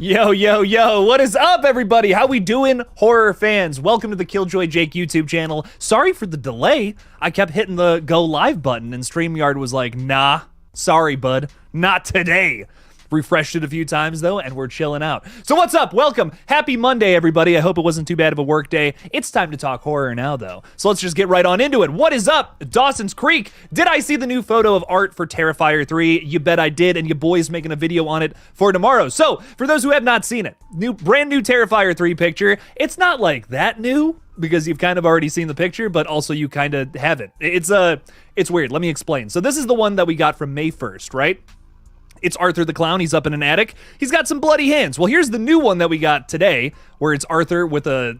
Yo, yo, yo, what is up, everybody? How we doing, horror fans? Welcome to the Killjoy Jake YouTube channel. Sorry for the delay. I kept hitting the go live button and StreamYard was like, nah, sorry, bud, not today. Refreshed it a few times, though, and we're chilling out. So what's up? Welcome. Happy Monday, everybody. I hope it wasn't too bad of a work day. It's time to talk horror now, though. So let's just get right on into it. What is up? Dawson's Creek. Did I see the new photo of art for Terrifier 3? You bet I did, and your boy's making a video on it for tomorrow. So, for those who have not seen it, brand new Terrifier 3 picture. It's not like that new, because you've kind of already seen the picture, but also you kind of haven't. It's weird. Let me explain. So this is the one that we got from May 1st, right? It's Arthur the Clown. He's up in an attic. He's got some bloody hands. Well, here's the new one that we got today, where it's Arthur with a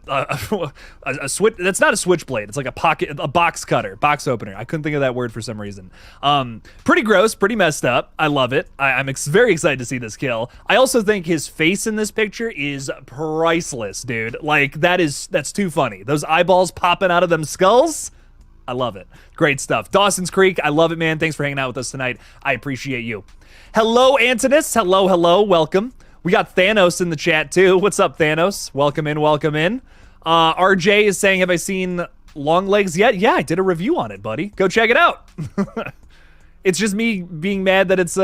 switch. That's not a switchblade. It's like a box cutter, box opener. I couldn't think of that word for some reason. Pretty gross, pretty messed up. I love it. I'm very excited to see this kill. I also think his face in this picture is priceless, dude. Like, that's too funny. Those eyeballs popping out of them skulls. I love it. Great stuff. Dawson's Creek. I love it, man. Thanks for hanging out with us tonight. I appreciate you. Hello, Antinous. Hello, hello. Welcome. We got Thanos in the chat, too. What's up, Thanos? Welcome in, welcome in. RJ is saying, have I seen Long Legs yet? Yeah, I did a review on it, buddy. Go check it out. It's just me being mad that it's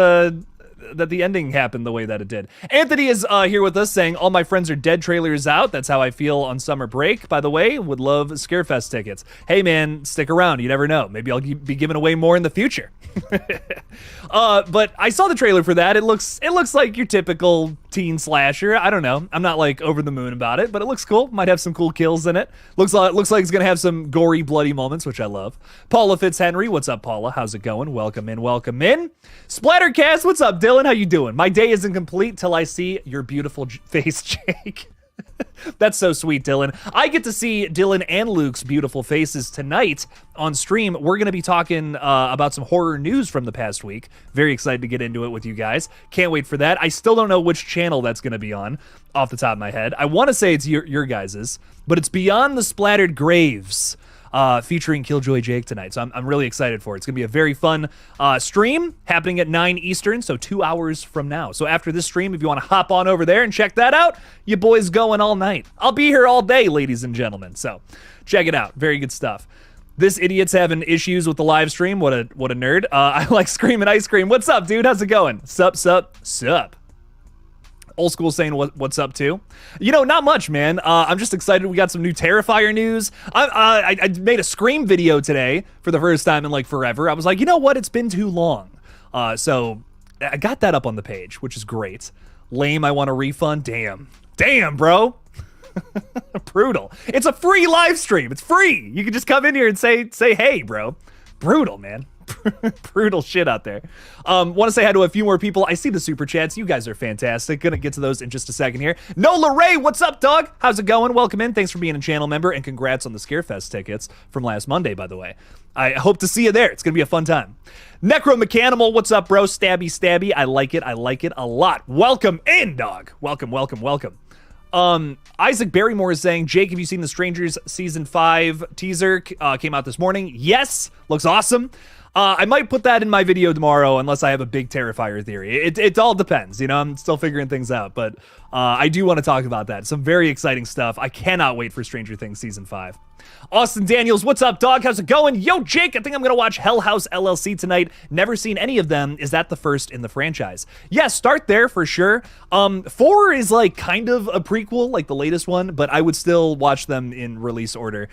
that the ending happened the way that it did. Anthony is here with us saying, all my friends are dead, trailers out. That's how I feel on summer break, by the way. Would love Scarefest tickets. Hey, man, stick around. You never know. Maybe I'll be giving away more in the future. But I saw the trailer for that. It looks like your typical teen slasher. I don't know. I'm not like over the moon about it, but it looks cool. Might have some cool kills in it. Looks like it's gonna have some gory, bloody moments, which I love. Paula Fitzhenry, what's up, Paula? How's it going? Welcome in, welcome in. Splattercast, what's up, Dylan? How you doing? My day isn't complete till I see your beautiful face, Jake. That's so sweet, Dylan. I get to see Dylan and Luke's beautiful faces tonight on stream. We're going to be talking about some horror news from the past week. Very excited to get into it with you guys. Can't wait for that. I still don't know which channel that's going to be on off the top of my head. I want to say it's your guys's, but it's Beyond the Splattered Graves. Featuring Killjoy Jake tonight. So I'm really excited for it. It's going to be a very fun stream happening at 9 Eastern, so 2 hours from now. So after this stream, if you want to hop on over there and check that out, your boy's going all night. I'll be here all day, ladies and gentlemen. So check it out. Very good stuff. This idiot's having issues with the live stream. What a nerd. I like Screaming Ice Cream. What's up, dude? How's it going? Sup. Old School saying what's up too. You know, not much, man. I'm just excited. We got some new Terrifier news. I made a Scream video today for the first time in like forever. I was like, you know what? It's been too long. So I got that up on the page, which is great. Lame. I want a refund. Damn, bro. Brutal. It's a free live stream. It's free. You can just come in here and say hey, bro. Brutal, man. Brutal shit out there. Want to say hi to a few more people. I see the super chats. You guys are fantastic. Gonna get to those in just a second here. Nola Ray, what's up, dog? How's it going? Welcome in. Thanks for being a channel member, and congrats on the Scarefest tickets from last Monday, by the way. I hope to see you there. It's gonna be a fun time. Necromechanimal, what's up, bro? Stabby. I like it a lot. Welcome in, dog. Welcome. Isaac Barrymore is saying, Jake, have you seen The Strangers Season 5 teaser? Came out this morning. Yes, looks awesome. I might put that in my video tomorrow unless I have a big Terrifier theory. It all depends, you know, I'm still figuring things out, but I do want to talk about that. Some very exciting stuff. I cannot wait for Stranger Things Season 5. Austin Daniels, what's up, dog? How's it going? Yo, Jake, I think I'm going to watch Hell House LLC tonight. Never seen any of them. Is that the first in the franchise? Yeah, start there for sure. 4 is like kind of a prequel, like the latest one, but I would still watch them in release order.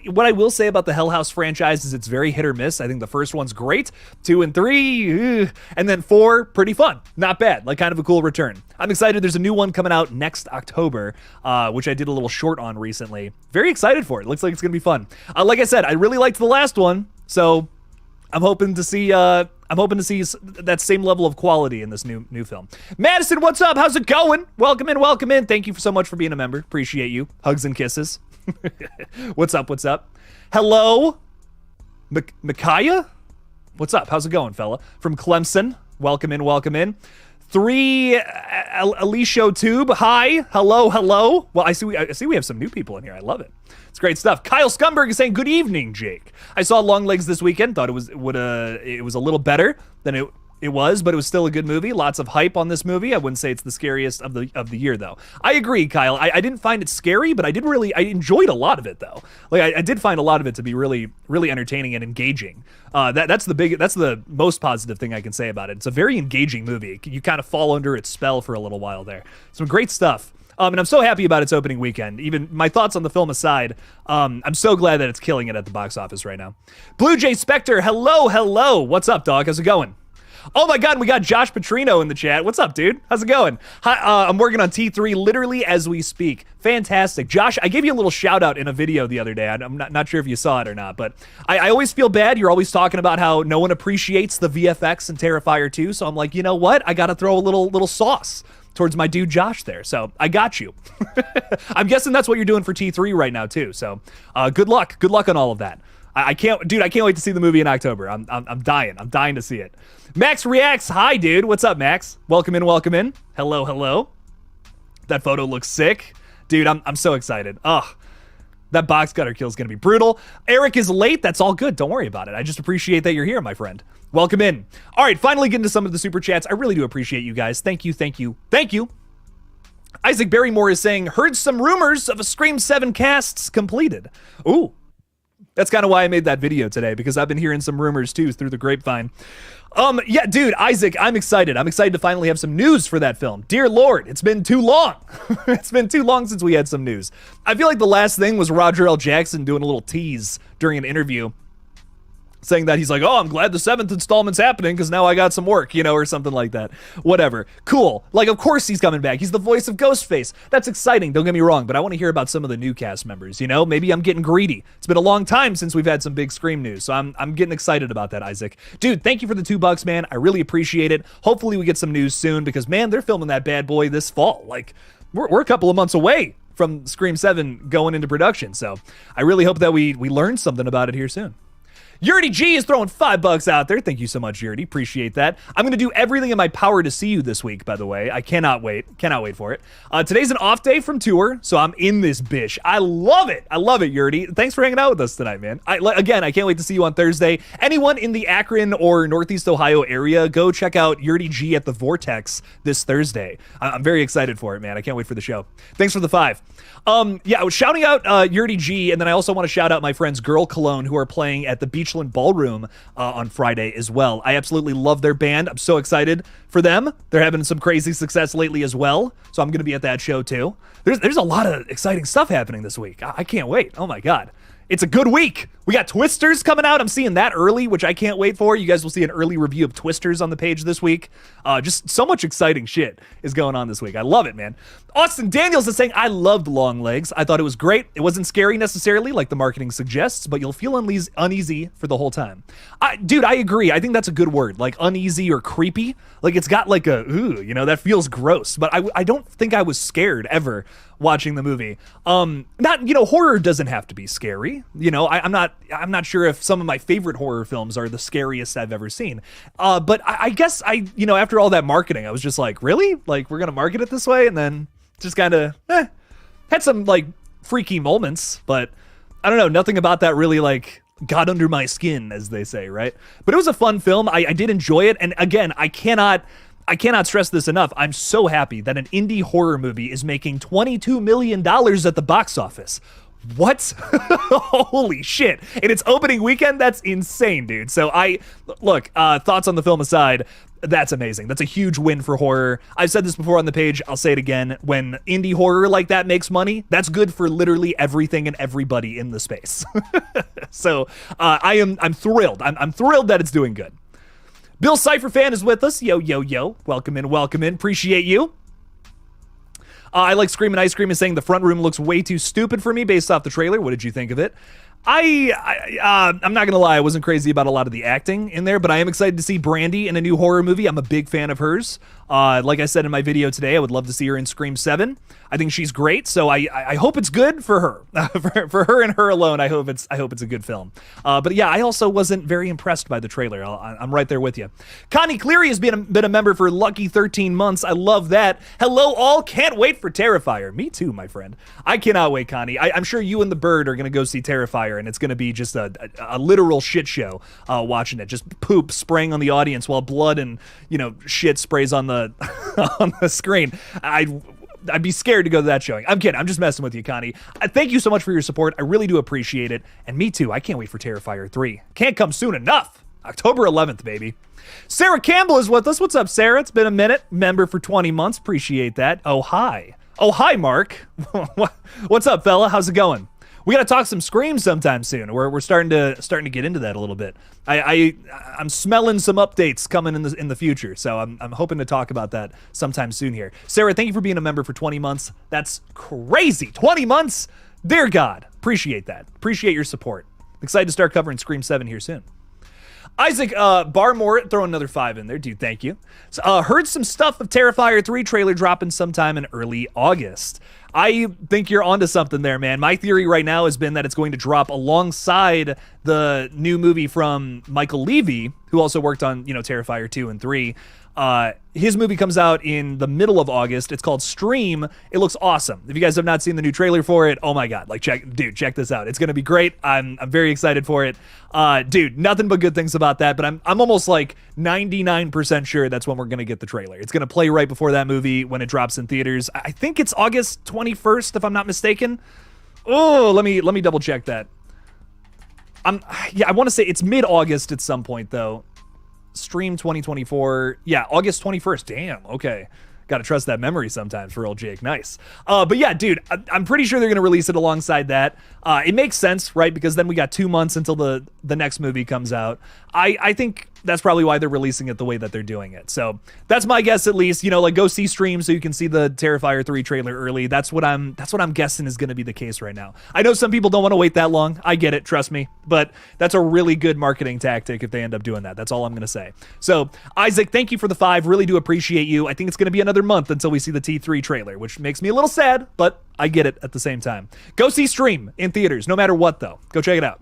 What I will say about the Hell House franchise is it's very hit or miss. I think the first one's great, 2 and 3, and then 4, pretty fun. Not bad, like kind of a cool return. I'm excited. There's a new one coming out next October, which I did a little short on recently. Very excited for it. Looks like it's gonna be fun. Like I said, I really liked the last one, so I'm hoping to see that same level of quality in this new film. Madison, what's up? How's it going? Welcome in. Thank you so much for being a member. Appreciate you. Hugs and kisses. What's up? Hello, Micaiah. What's up? How's it going, fella? From Clemson. Welcome in. 3 Alicio Tube. Hi. Hello. Well, I see we have some new people in here. I love it. It's great stuff. Kyle Scumberg is saying, good evening, Jake. I saw Long Legs this weekend. Thought it was a little better than it It was, but it was still a good movie. Lots of hype on this movie. I wouldn't say it's the scariest of the year, though. I agree, Kyle. I didn't find it scary, but I enjoyed a lot of it, though. Like I did find a lot of it to be really, really entertaining and engaging. That's the most positive thing I can say about it. It's a very engaging movie. You kind of fall under its spell for a little while there. Some great stuff. And I'm so happy about its opening weekend. Even my thoughts on the film aside, I'm so glad that it's killing it at the box office right now. Blue Jay Spectre, hello. What's up, dog? How's it going? Oh my God, we got Josh Petrino in the chat. What's up, dude? How's it going? Hi, I'm working on T3 literally as we speak. Fantastic. Josh, I gave you a little shout out in a video the other day. I'm not sure if you saw it or not, but I always feel bad. You're always talking about how no one appreciates the VFX in Terrifier 2. So I'm like, you know what? I got to throw a little sauce towards my dude Josh there. So I got you. I'm guessing that's what you're doing for T3 right now too. So good luck. Good luck on all of that. I can't wait to see the movie in October. I'm dying. I'm dying to see it. Max Reacts. Hi, dude. What's up, Max? Welcome in. Hello. That photo looks sick. Dude, I'm so excited. Ugh. That box cutter kill is going to be brutal. Eric is late. That's all good. Don't worry about it. I just appreciate that you're here, my friend. Welcome in. All right, finally getting to some of the super chats. I really do appreciate you guys. Thank you. Isaac Barrymore is saying, heard some rumors of a Scream 7 casts completed. Ooh. That's kind of why I made that video today, because I've been hearing some rumors too through the grapevine. Yeah, dude, Isaac, I'm excited. I'm excited to finally have some news for that film. Dear Lord, it's been too long. It's been too long since we had some news. I feel like the last thing was Roger L. Jackson doing a little tease during an interview, saying that he's like, oh, I'm glad the 7th installment's happening because now I got some work, or something like that. Whatever. Cool. Like, of course he's coming back. He's the voice of Ghostface. That's exciting. Don't get me wrong, but I want to hear about some of the new cast members, Maybe I'm getting greedy. It's been a long time since we've had some big Scream news, so I'm getting excited about that, Isaac. Dude, thank you for the $2, man. I really appreciate it. Hopefully we get some news soon because, man, they're filming that bad boy this fall. Like, we're a couple of months away from Scream 7 going into production, so I really hope that we learn something about it here soon. Yurdy G is throwing $5 out there. Thank you so much, Yurdy. Appreciate that. I'm going to do everything in my power to see you this week, by the way. I cannot wait. Cannot wait for it. Today's an off day from tour, so I'm in this bish. I love it, Yurdy. Thanks for hanging out with us tonight, man. Again, I can't wait to see you on Thursday. Anyone in the Akron or Northeast Ohio area, go check out Yurdy G at the Vortex this Thursday. I'm very excited for it, man. I can't wait for the show. Thanks for the 5. Yeah, I was shouting out Yurdy G, and then I also want to shout out my friends Girl Cologne, who are playing at the Beachland Ballroom on Friday as well. I absolutely love their band. I'm so excited for them. They're having some crazy success lately as well, so I'm going to be at that show too. There's a lot of exciting stuff happening this week. I can't wait. Oh my God. It's a good week. We got Twisters coming out. I'm seeing that early, which I can't wait for. You guys will see an early review of Twisters on the page this week. Just so much exciting shit is going on this week. I love it, man. Austin Daniels is saying, I loved Long Legs. I thought it was great. It wasn't scary necessarily like the marketing suggests, but you'll feel uneasy for the whole time. Dude, I agree. I think that's a good word, like uneasy or creepy. Like it's got like a, ooh, that feels gross. But I don't think I was scared ever watching the movie. Horror doesn't have to be scary. I'm not sure if some of my favorite horror films are the scariest I've ever seen. But I guess after all that marketing, I was just like, really? Like, we're going to market it this way? And then just kind of, had some like freaky moments, but I don't know, nothing about that really like got under my skin, as they say, right? But it was a fun film. I did enjoy it. And again, I cannot stress this enough. I'm so happy that an indie horror movie is making $22 million at the box office. What? Holy shit. In its opening weekend, that's insane, dude. So thoughts on the film aside, that's amazing. That's a huge win for horror. I've said this before on the page. I'll say it again. When indie horror like that makes money, that's good for literally everything and everybody in the space. So I'm thrilled. I'm thrilled that it's doing good. Bill Cipher Fan is with us. Yo. Welcome in. Appreciate you. I like Screamin' Ice Cream is saying the front room looks way too stupid for me based off the trailer. What did you think of it? I'm not gonna lie, I wasn't crazy about a lot of the acting in there, but I am excited to see Brandy in a new horror movie. I'm a big fan of hers. Like I said in my video today, I would love to see her in Scream 7. I think she's great, so I hope it's good for her. For her and her alone, I hope it's a good film. But yeah, I also wasn't very impressed by the trailer. I'm right there with you. Connie Cleary has been a member for lucky 13 months. I love that. Hello all, can't wait for Terrifier. Me too, my friend. I cannot wait, Connie. I'm sure you and the bird are gonna go see Terrifier, and it's gonna be just a literal shit show watching it. Just poop spraying on the audience while blood and shit sprays on the on the screen. I'd be scared to go to that showing. I'm kidding. I'm just messing with you, Connie. Thank you so much for your support. I really do appreciate it. And me too. I can't wait for Terrifier 3. Can't come soon enough. October 11th, baby. Sarah Campbell is with us. What's up, Sarah? It's been a minute. Member for 20 months. Appreciate that. Oh, hi. Oh, hi, Mark. What's up, fella? How's it going? We got to talk some Scream sometime soon. We're starting to get into that a little bit. I'm smelling some updates coming in the future, so I'm hoping to talk about that sometime soon here. Sarah, thank you for being a member for 20 months. That's crazy. 20 months? Dear God. Appreciate that. Appreciate your support. Excited to start covering Scream 7 here soon. Isaac Barmore, throw another 5 in there, dude. Thank you. So, heard some stuff of Terrifier 3 trailer dropping sometime in early August. I think you're onto something there, man. My theory right now has been that it's going to drop alongside the new movie from Michael Levy, who also worked on, Terrifier 2 and 3. His movie comes out in the middle of August. It's called Stream. It looks awesome. If you guys have not seen the new trailer for it, oh my God, check this out. It's gonna be great. I'm very excited for it. Dude, nothing but good things about that, but I'm almost 99% sure that's when we're gonna get the trailer. It's gonna play right before that movie when it drops in theaters. I think it's August 21st, if I'm not mistaken. Oh, let me double check that. I want to say it's mid-August at some point though. Stream 2024. Yeah, August 21st. Damn. Okay. Got to trust that memory sometimes for old Jake. Nice. But yeah, dude, I'm pretty sure they're going to release it alongside that. It makes sense, right? Because then we got 2 months until the next movie comes out. I think that's probably why they're releasing it the way that they're doing it. So that's my guess, at least. Go see Stream so you can see the Terrifier 3 trailer early. That's what I'm guessing is going to be the case right now. I know some people don't want to wait that long. I get it, trust me. But that's a really good marketing tactic if they end up doing that. That's all I'm going to say. So Isaac, thank you for the 5. Really do appreciate you. I think it's going to be another month until we see the T3 trailer, which makes me a little sad, but I get it at the same time. Go see Stream in theaters, no matter what, though. Go check it out.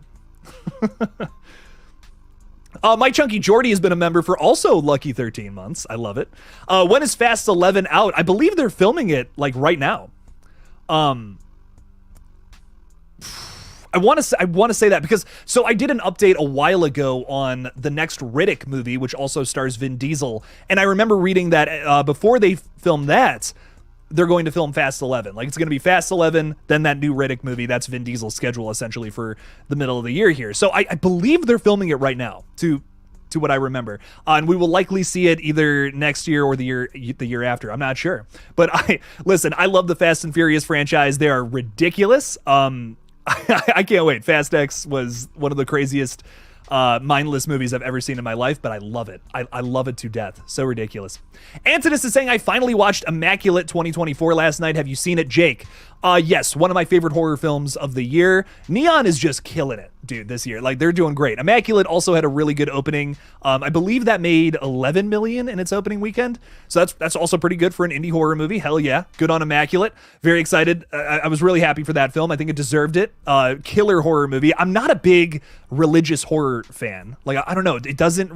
My Chunky Jordy has been a member for also lucky 13 months. I love it. When is Fast 11 out? I believe they're filming it right now. I want to say that because I did an update a while ago on the next Riddick movie, which also stars Vin Diesel, and I remember reading that before they film that, they're going to film Fast 11. It's going to be Fast 11, then that new Riddick movie. That's Vin Diesel's schedule essentially for the middle of the year here. So I believe they're filming it right now to what I remember. And we will likely see it either next year or the year after. I'm not sure. But I love the Fast and Furious franchise. They are ridiculous. I can't wait. Fast X was one of the craziest mindless movies I've ever seen in my life, but I love it. I love it to death. So ridiculous. Antinous is saying, I finally watched Immaculate 2024 last night. Have you seen it, Jake? Yes, one of my favorite horror films of the year. Neon is just killing it, dude, this year. They're doing great. Immaculate also had a really good opening. I believe that made 11 million in its opening weekend. So that's also pretty good for an indie horror movie. Hell yeah. Good on Immaculate. Very excited. I was really happy for that film. I think it deserved it. Killer horror movie. I'm not a big religious horror fan. I don't know. It doesn't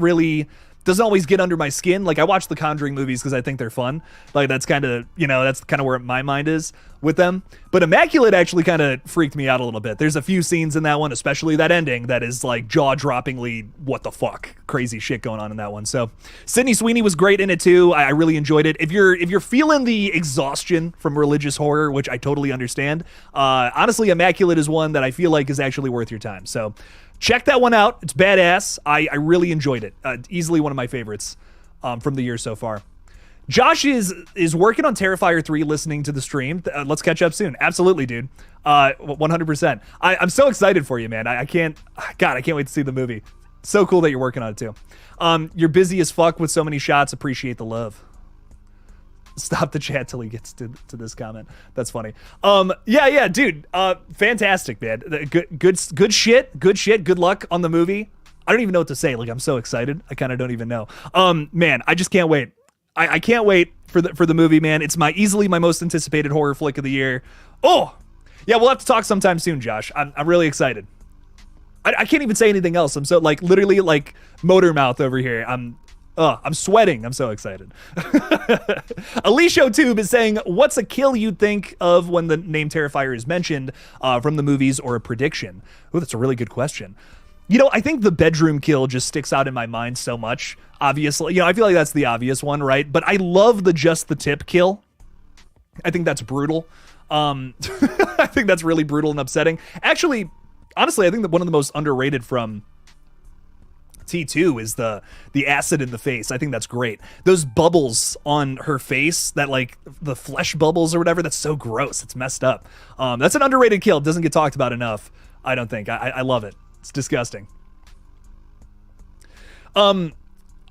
always get under my skin. I watch the Conjuring movies because I think they're fun. That's kind of, that's kind of where my mind is with them. But Immaculate actually kind of freaked me out a little bit. There's a few scenes in that one, especially that ending, that is jaw-droppingly what the fuck crazy shit going on in that one. So Sydney Sweeney was great in it too. I really enjoyed it. If you're feeling the exhaustion from religious horror, which I totally understand, honestly, Immaculate is one that I feel like is actually worth your time. So check that one out. It's badass. I really enjoyed it. Easily one of my favorites from the year so far. Josh is working on Terrifier 3, listening to the stream. Let's catch up soon. Absolutely, dude. 100%. I'm so excited for you, man. I can't wait to see the movie. So cool that you're working on it too. You're busy as fuck with so many shots. Appreciate the love. Stop the chat till he gets to this comment. That's funny. Yeah, dude. Fantastic, man. Good shit. Good luck on the movie. I don't even know what to say. I'm so excited. I kind of don't even know. Man, I just can't wait. I can't wait for the movie, man. It's easily my most anticipated horror flick of the year. Oh, yeah, we'll have to talk sometime soon, Josh. I'm really excited. I can't even say anything else. I'm so like literally like motor mouth over here. I'm sweating. I'm so excited. Alicia Tube is saying, what's a kill you'd think of when the name Terrifier is mentioned from the movies, or a prediction? Oh, that's a really good question. You know, I think the bedroom kill just sticks out in my mind so much. Obviously, you know, I feel like that's the obvious one, right? But I love the just the tip kill. I think that's brutal. I think that's really brutal and upsetting. Actually, honestly, I think that one of the most underrated from T2 is the acid in the face. I think that's great. Those bubbles on her face, that like the flesh bubbles or whatever, that's so gross. It's messed up. That's an underrated kill. It doesn't get talked about enough, I don't think. I love it. It's disgusting.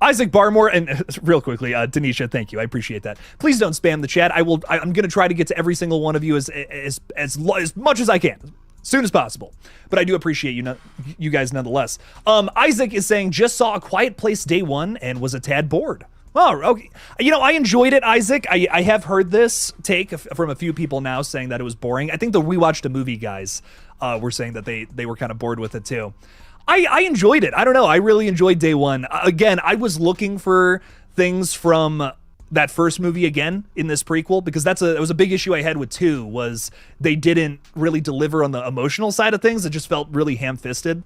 Isaac Barmore, and real quickly, Denisha, thank you. I appreciate that. Please don't spam the chat. I'm going to try to get to every single one of you as much as I can, as soon as possible. But I do appreciate you guys nonetheless. Isaac is saying, just saw A Quiet Place day one and was a tad bored. Oh, okay. You know, I enjoyed it, Isaac. I have heard this take from a few people now saying that it was boring. I think the We Watched a Movie guys were saying that they were kind of bored with it too. I enjoyed it. I don't know. I really enjoyed day one. Again, I was looking for things from that first movie again in this prequel, because that was a big issue I had with 2, was they didn't really deliver on the emotional side of things. It just felt really ham-fisted.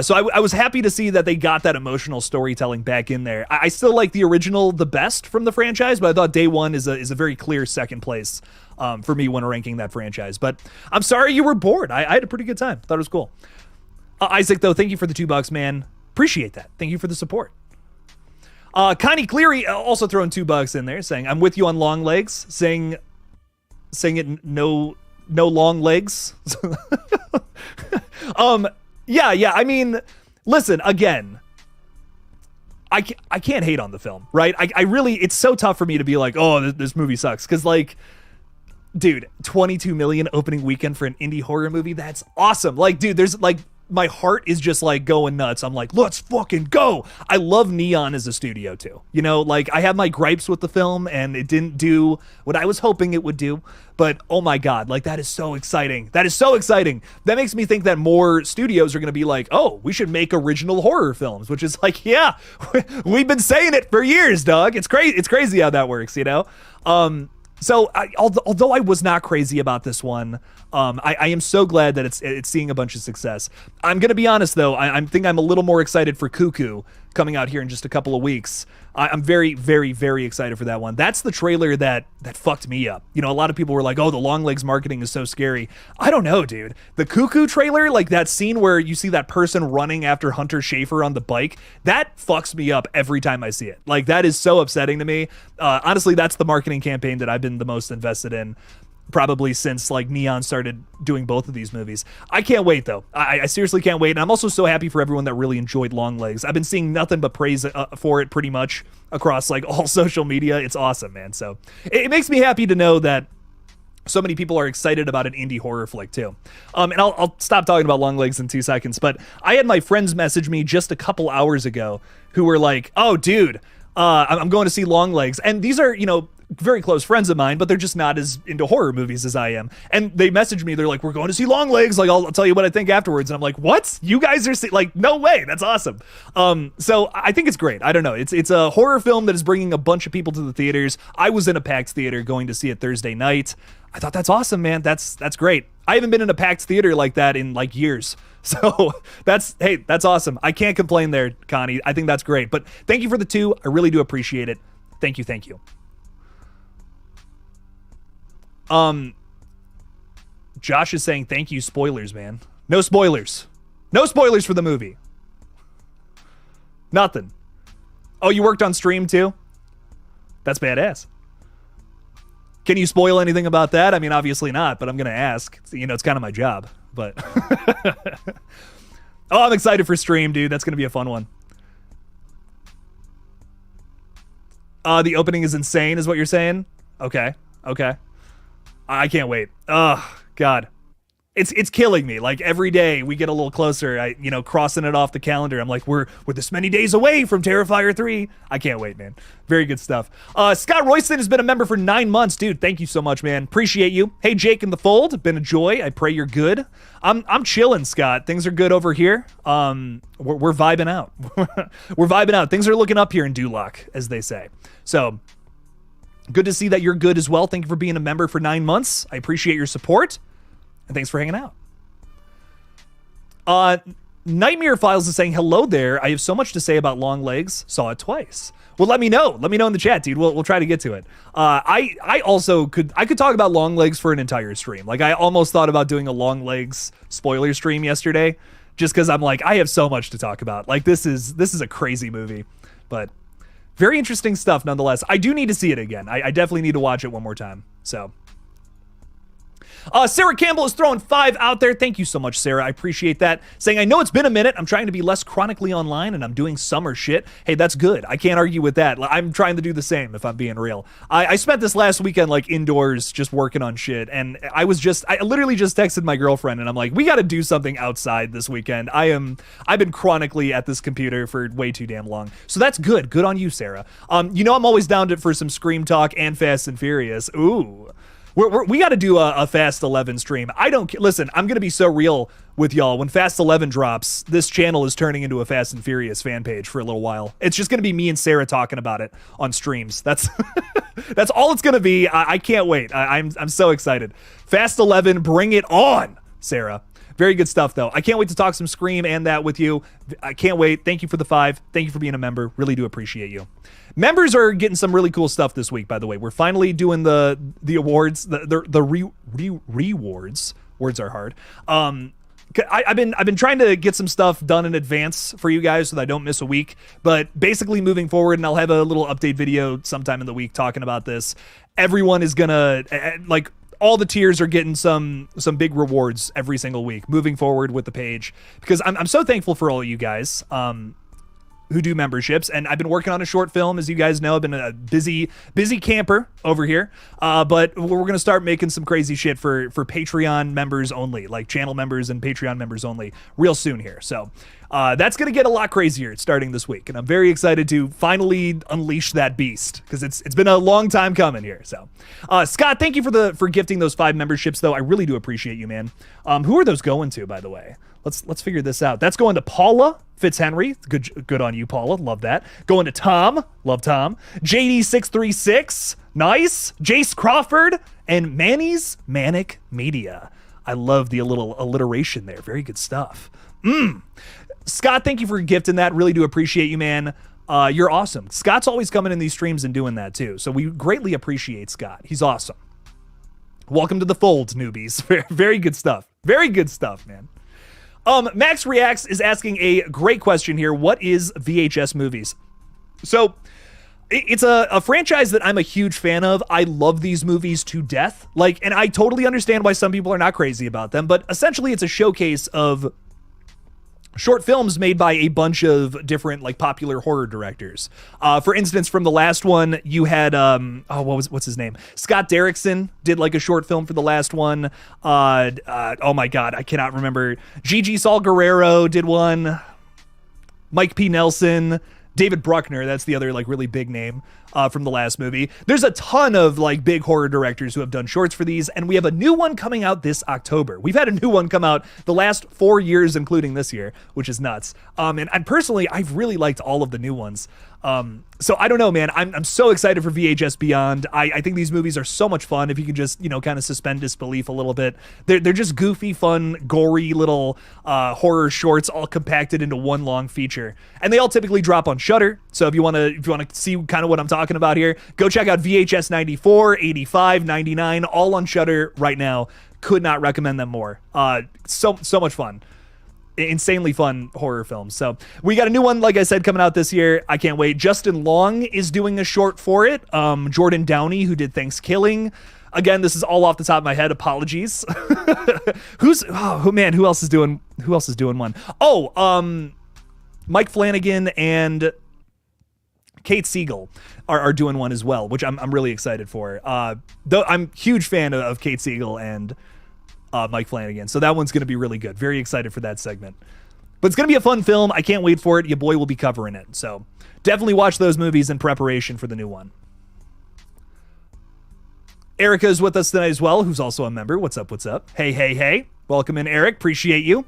So I was happy to see that they got that emotional storytelling back in there. I still like the original the best from the franchise, but I thought day one is a very clear second place for me when ranking that franchise. But I'm sorry you were bored. I had a pretty good time. Thought it was cool. Isaac, though, thank you for the $2, man. Appreciate that. Thank you for the support. Connie Cleary also throwing $2 in there, saying, I'm with you on long legs, saying it no long legs. Yeah, I mean, listen, again, I can't hate on the film, right? I really, it's so tough for me to be like, oh, this movie sucks, because like, dude, 22 million opening weekend for an indie horror movie, that's awesome. Like, dude, there's like, my heart is just like going nuts. I'm like, let's fucking go. I love Neon as a studio too. You know, like I have my gripes with the film and it didn't do what I was hoping it would do, but oh my God, like that is so exciting. That is so exciting. That makes me think that more studios are going to be like, oh, we should make original horror films, which is like, yeah, we've been saying it for years, dog. It's crazy. It's crazy how that works, you know? So although I was not crazy about this one, I am so glad that it's seeing a bunch of success. I'm going to be honest, though. I think I'm a little more excited for Cuckoo coming out here in just a couple of weeks. I'm very, very, very excited for that one. That's the trailer that fucked me up. You know, a lot of people were like, oh, the long legs marketing is so scary. I don't know, dude. The Cuckoo trailer, like that scene where you see that person running after Hunter Schafer on the bike, that fucks me up every time I see it. Like, that is so upsetting to me. Honestly, that's the marketing campaign that I've been the most invested in, probably since like Neon started doing both of these movies. I can't wait though. I seriously can't wait. And I'm also so happy for everyone that really enjoyed Long Legs. I've been seeing nothing but praise for it pretty much across like all social media. It's awesome, man. So it makes me happy to know that so many people are excited about an indie horror flick too. And I'll stop talking about Long Legs in 2 seconds, but I had my friends message me just a couple hours ago who were like, oh dude, I'm going to see Long Legs. And these are, you know, very close friends of mine, but they're just not as into horror movies as I am. And they messaged me, they're like, we're going to see Long Legs. Like, I'll tell you what I think afterwards. And I'm like, what? You guys are like, no way. That's awesome. So I think it's great. I don't know. It's a horror film that is bringing a bunch of people to the theaters. I was in a packed theater going to see it Thursday night. I thought that's awesome, man. That's great. I haven't been in a packed theater like that in like years. So that's awesome. I can't complain there, Connie. I think that's great. But thank you for the 2. I really do appreciate it. Thank you. Thank you. Josh is saying, thank you, spoilers, man. No spoilers. No spoilers for the movie. Nothing. Oh, you worked on stream too? That's badass. Can you spoil anything about that? I mean, obviously not, but I'm going to ask. You know, it's kind of my job, but... Oh, I'm excited for stream, dude. That's going to be a fun one. The opening is insane, is what you're saying? Okay. I can't wait. Oh, God. It's killing me. Like every day we get a little closer. Crossing it off the calendar. I'm like, we're this many days away from Terrifier 3. I can't wait, man. Very good stuff. Scott Royston has been a member for 9 months, dude. Thank you so much, man. Appreciate you. Hey, Jake in the fold. Been a joy. I pray you're good. I'm chilling, Scott. Things are good over here. We're vibing out. We're vibing out. Things are looking up here in Duloc, as they say. So good to see that you're good as well. Thank you for being a member for 9 months. I appreciate your support. And thanks for hanging out. Nightmare Files is saying, hello there. I have so much to say about long legs. Saw it twice. Well, let me know. Let me know in the chat, dude. We'll try to get to it. I also could talk about long legs for an entire stream. Like, I almost thought about doing a long legs spoiler stream yesterday, just because I'm like, I have so much to talk about. Like, this is a crazy movie, but very interesting stuff nonetheless. I do need to see it again. I definitely need to watch it one more time. So. Sarah Campbell is throwing 5 out there. Thank you so much, Sarah. I appreciate that. Saying, I know it's been a minute. I'm trying to be less chronically online, and I'm doing summer shit. Hey, that's good. I can't argue with that. I'm trying to do the same, if I'm being real. I spent this last weekend, like, indoors just working on shit, and I literally just texted my girlfriend, and I'm like, we got to do something outside this weekend. I've been chronically at this computer for way too damn long. So that's good. Good on you, Sarah. I'm always down for some Scream talk and Fast and Furious. Ooh. We got to do a Fast 11 stream. Listen, I'm going to be so real with y'all. When Fast 11 drops, this channel is turning into a Fast and Furious fan page for a little while. It's just going to be me and Sarah talking about it on streams. That's that's all it's going to be. I can't wait. I'm so excited. Fast 11, bring it on, Sarah. Very good stuff, though. I can't wait to talk some Scream and that with you. I can't wait. Thank you for the 5. Thank you for being a member. Really do appreciate you. Members are getting some really cool stuff this week, by the way. We're finally doing the awards, the rewards. Words are hard. I've been trying to get some stuff done in advance for you guys so that I don't miss a week. But basically moving forward, and I'll have a little update video sometime in the week talking about this. Everyone is gonna all the tiers are getting some big rewards every single week moving forward with the page, because I'm so thankful for all of you guys who do memberships. And I've been working on a short film, as you guys know. I've been a busy camper over here, but we're gonna start making some crazy shit for Patreon members only, like channel members and Patreon members only, real soon here. So that's gonna get a lot crazier starting this week, and I'm very excited to finally unleash that beast, because it's been a long time coming here. So Scott, thank you for gifting those 5 memberships, though. I really do appreciate you, man. Who are those going to, by the way? Let's figure this out. That's going to Paula Fitzhenry. Good on you, Paula. Love that. Going to Tom. Love Tom. JD636. Nice. Jace Crawford. And Manny's Manic Media. I love the little alliteration there. Very good stuff. Scott, thank you for gifting that. Really do appreciate you, man. You're awesome. Scott's always coming in these streams and doing that, too. So we greatly appreciate Scott. He's awesome. Welcome to the fold, newbies. Very good stuff. Very good stuff, man. Max Reacts is asking a great question here. What is VHS movies? So it's a franchise that I'm a huge fan of. I love these movies to death. And I totally understand why some people are not crazy about them, but essentially it's a showcase of short films made by a bunch of different popular horror directors. For instance, from the last one, you had what's his name? Scott Derrickson did a short film for the last one. Oh my god, I cannot remember. Gigi Saul Guerrero did one. Mike P. Nelson, David Bruckner, that's the other really big name from the last movie. There's a ton of big horror directors who have done shorts for these, and we have a new one coming out this October. We've had a new one come out the last 4 years, including this year, which is nuts. And personally, I've really liked all of the new ones. So I don't know, man. I'm so excited for VHS Beyond. I think these movies are so much fun if you can just, kind of suspend disbelief a little bit. They're just goofy, fun, gory little horror shorts all compacted into one long feature. And they all typically drop on Shudder. So if you want to see kind of what I'm talking about here, go check out VHS 94, 85, 99, all on Shudder right now. Could not recommend them more. So much fun. Insanely fun horror films. So we got a new one, like I said, coming out this year. I can't wait. Justin Long is doing a short for it. Jordan Downey, who did Thanksgiving. Again, this is all off the top of my head. Apologies. Who else is doing one? Mike Flanagan and Kate Siegel are doing one as well, which I'm really excited for. Though I'm a huge fan of Kate Siegel and Mike Flanagan. So that one's going to be really good. Very excited for that segment. But it's going to be a fun film. I can't wait for it. Your boy will be covering it. So definitely watch those movies in preparation for the new one. Erica is with us tonight as well, who's also a member. What's up? What's up? Hey, hey, hey. Welcome in, Eric. Appreciate you.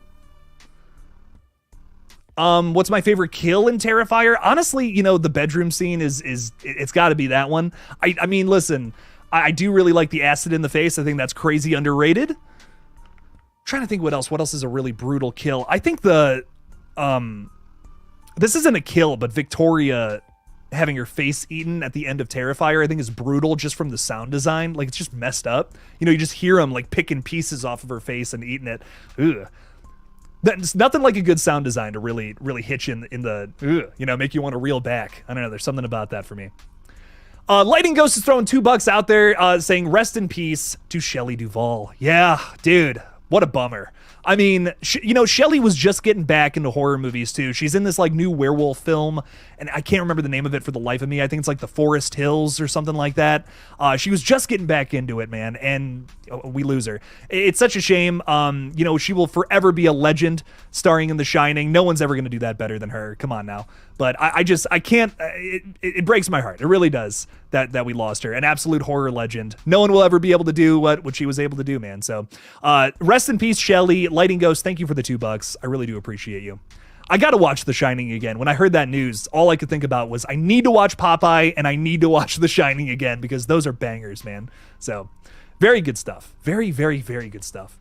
What's my favorite kill in Terrifier? Honestly, you know, the bedroom scene it's got to be that one. I mean, listen, I do really like the acid in the face. I think that's crazy underrated. Trying to think what else is a really brutal kill. I think this isn't a kill, but Victoria having her face eaten at the end of Terrifier, I think is brutal just from the sound design. Like, it's just messed up. You know, you just hear them like picking pieces off of her face and eating it. Ugh. That's nothing like a good sound design to really hit you in the, you know, make you want to reel back. I don't know. There's something about that for me. Lighting Ghost is throwing $2 out there, saying rest in peace to Shelley Duvall. Yeah, dude, what a bummer. I mean, you know, Shelley was just getting back into horror movies too. She's in this like new werewolf film, and I can't remember the name of it for the life of me. I think it's like The Forest Hills or something like that. She was just getting back into it, man, and we lose her. It's such a shame. You know, she will forever be a legend starring in The Shining. No one's ever going to do that better than her. Come on now. But I can't, it breaks my heart. It really does that we lost her. An absolute horror legend. No one will ever be able to do what she was able to do, man. So rest in peace, Shelley. Lighting Ghost, thank you for the $2. I really do appreciate you. I got to watch The Shining again. When I heard that news, all I could think about was I need to watch Popeye and I need to watch The Shining again because those are bangers, man. So very good stuff. Very, very, very good stuff.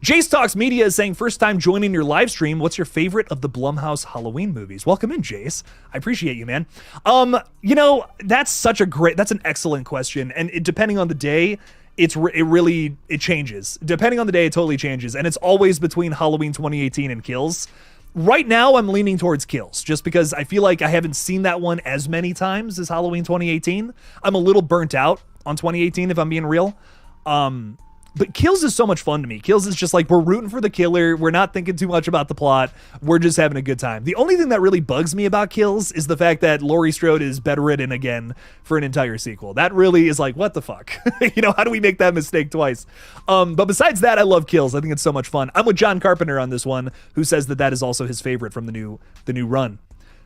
Jace Talks Media is saying, first time joining your live stream. What's your favorite of the Blumhouse Halloween movies? Welcome in, Jace. I appreciate you, man. You know, that's an excellent question. And depending on the day, it changes. Depending on the day, it totally changes. And it's always between Halloween 2018 and Kills. Right now, I'm leaning towards Kills, just because I feel like I haven't seen that one as many times as Halloween 2018. I'm a little burnt out on 2018, if I'm being real. But Kills is so much fun to me. Kills is just like, we're rooting for the killer. We're not thinking too much about the plot. We're just having a good time. The only thing that really bugs me about Kills is the fact that Laurie Strode is bedridden again for an entire sequel. That really is like, what the fuck? You know, how do we make that mistake twice? But besides that, I love Kills. I think it's so much fun. I'm with John Carpenter on this one, who says that is also his favorite from the new run.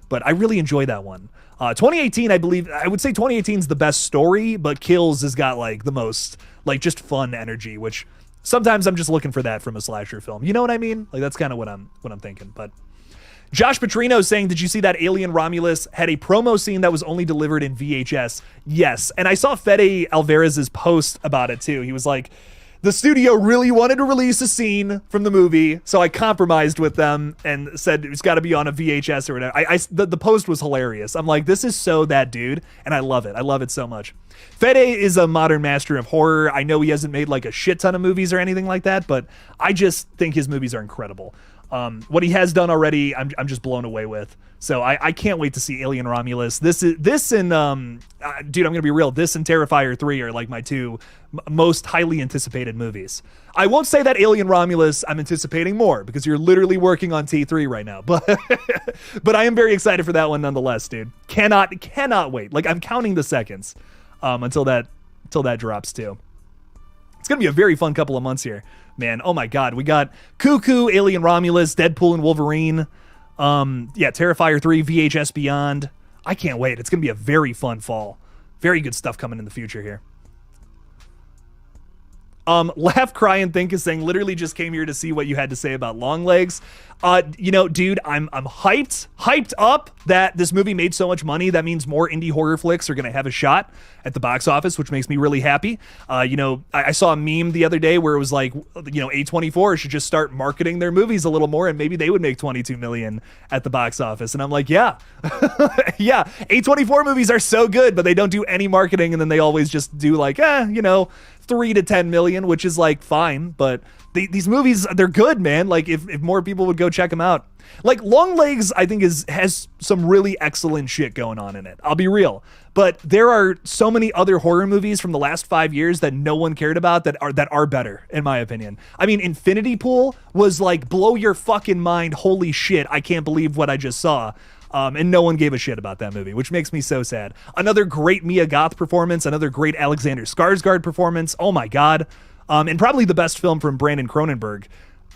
But I really enjoy that one. 2018, I would say 2018 is the best story, but Kills has got like the most like just fun energy, which sometimes I'm just looking for that from a slasher film. You know what I mean? Like that's kind of what I'm thinking. But Josh Petrino is saying, did you see that Alien Romulus had a promo scene that was only delivered in VHS? Yes. And I saw Fede Alvarez's post about it too. He was like, the studio really wanted to release a scene from the movie, so I compromised with them and said it's got to be on a VHS or whatever. The post was hilarious. I'm like, this is so that dude, and I love it. I love it so much. Fede is a modern master of horror. I know he hasn't made like a shit ton of movies or anything like that, but I just think his movies are incredible. What he has done already, I'm just blown away with. So I can't wait to see Alien Romulus. This and dude, I'm gonna be real. This and Terrifier 3 are like my two most highly anticipated movies. I won't say that Alien Romulus I'm anticipating more because you're literally working on T3 right now. But but I am very excited for that one nonetheless, dude. Cannot wait. Like I'm counting the seconds until that drops too. It's gonna be a very fun couple of months here, man. Oh my God, we got Cuckoo, Alien Romulus, Deadpool and Wolverine. Terrifier 3, VHS Beyond. I can't wait. It's gonna be a very fun fall. Very good stuff coming in the future here. Laugh, Cry, and Think is saying, literally just came here to see what you had to say about Longlegs. You know, dude, I'm hyped up that this movie made so much money. That means more indie horror flicks are going to have a shot at the box office, which makes me really happy. You know, I saw a meme the other day where it was like, you know, A24 should just start marketing their movies a little more and maybe they would make 22 million at the box office. And I'm like, yeah, yeah, A24 movies are so good, but they don't do any marketing. And then they always just do like, you know, 3 to 10 million, which is like fine, but these movies, they're good, man. Like if more people would go check them out. Like Longlegs, I think has some really excellent shit going on in it. I'll be real, but there are so many other horror movies from the last 5 years that no one cared about that are better, in my opinion. I mean, Infinity Pool was like blow your fucking mind. Holy shit, I can't believe what I just saw. And no one gave a shit about that movie, which makes me so sad. Another great Mia Goth performance, another great Alexander Skarsgård performance. Oh my God. And probably the best film from Brandon Cronenberg,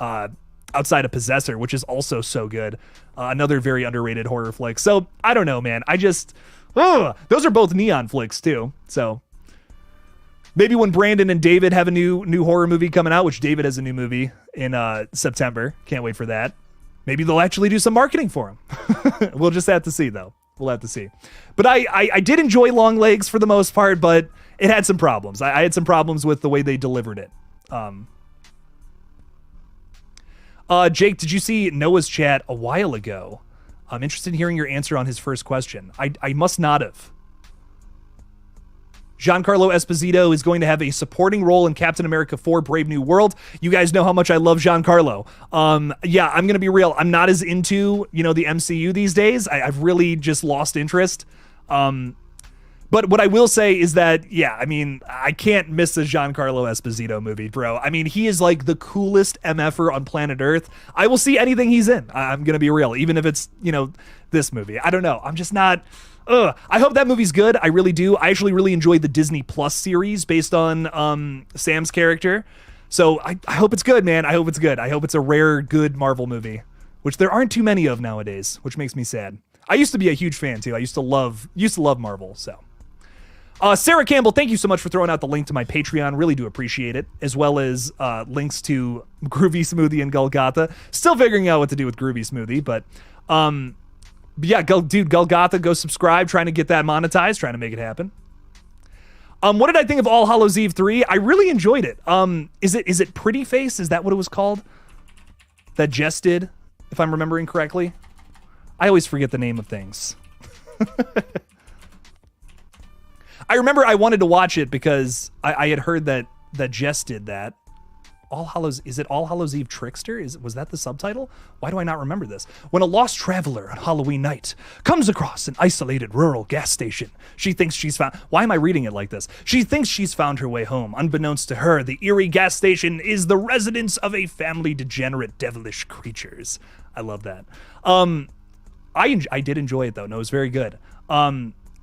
outside of Possessor, which is also so good. Another very underrated horror flick. So I don't know, man. Those are both Neon flicks too. So maybe when Brandon and David have a new horror movie coming out, which David has a new movie in September. Can't wait for that. Maybe they'll actually do some marketing for him. We'll just have to see, though. We'll have to see. But I did enjoy Long Legs for the most part, but it had some problems. I had some problems with the way they delivered it. Jake, did you see Noah's chat a while ago? I'm interested in hearing your answer on his first question. I must not have. Giancarlo Esposito is going to have a supporting role in Captain America 4 Brave New World. You guys know how much I love Giancarlo. Yeah, I'm going to be real. I'm not as into, the MCU these days. I've really just lost interest. But what I will say is that, yeah, I mean, I can't miss a Giancarlo Esposito movie, bro. I mean, he is like the coolest MFer on planet Earth. I will see anything he's in. I'm going to be real, even if it's, this movie. I don't know. I'm just not... I hope that movie's good. I really do. I actually really enjoyed the Disney Plus series based on Sam's character. So I hope it's good, man. I hope it's good. I hope it's a rare, good Marvel movie, which there aren't too many of nowadays, which makes me sad. I used to be a huge fan too. I used to love Marvel. So, Sarah Campbell, thank you so much for throwing out the link to my Patreon. Really do appreciate it, as well as links to Groovy Smoothie and GullGotha. Still figuring out what to do with Groovy Smoothie, but yeah, GullGotha, go subscribe, trying to get that monetized, trying to make it happen. What did I think of All Hallows Eve 3? I really enjoyed it. Is it Pretty Face? Is that what it was called? That Jess did, if I'm remembering correctly. I always forget the name of things. I remember I wanted to watch it because I had heard that Jess did that. Is it All Hallows Eve Trickster? Was that the subtitle? Why do I not remember this? When a lost traveler on Halloween night comes across an isolated rural gas station, she thinks she's found... Why am I reading it like this? She thinks she's found her way home. Unbeknownst to her, the eerie gas station is the residence of a family degenerate devilish creatures. I love that. I did enjoy it though. No, it was very good.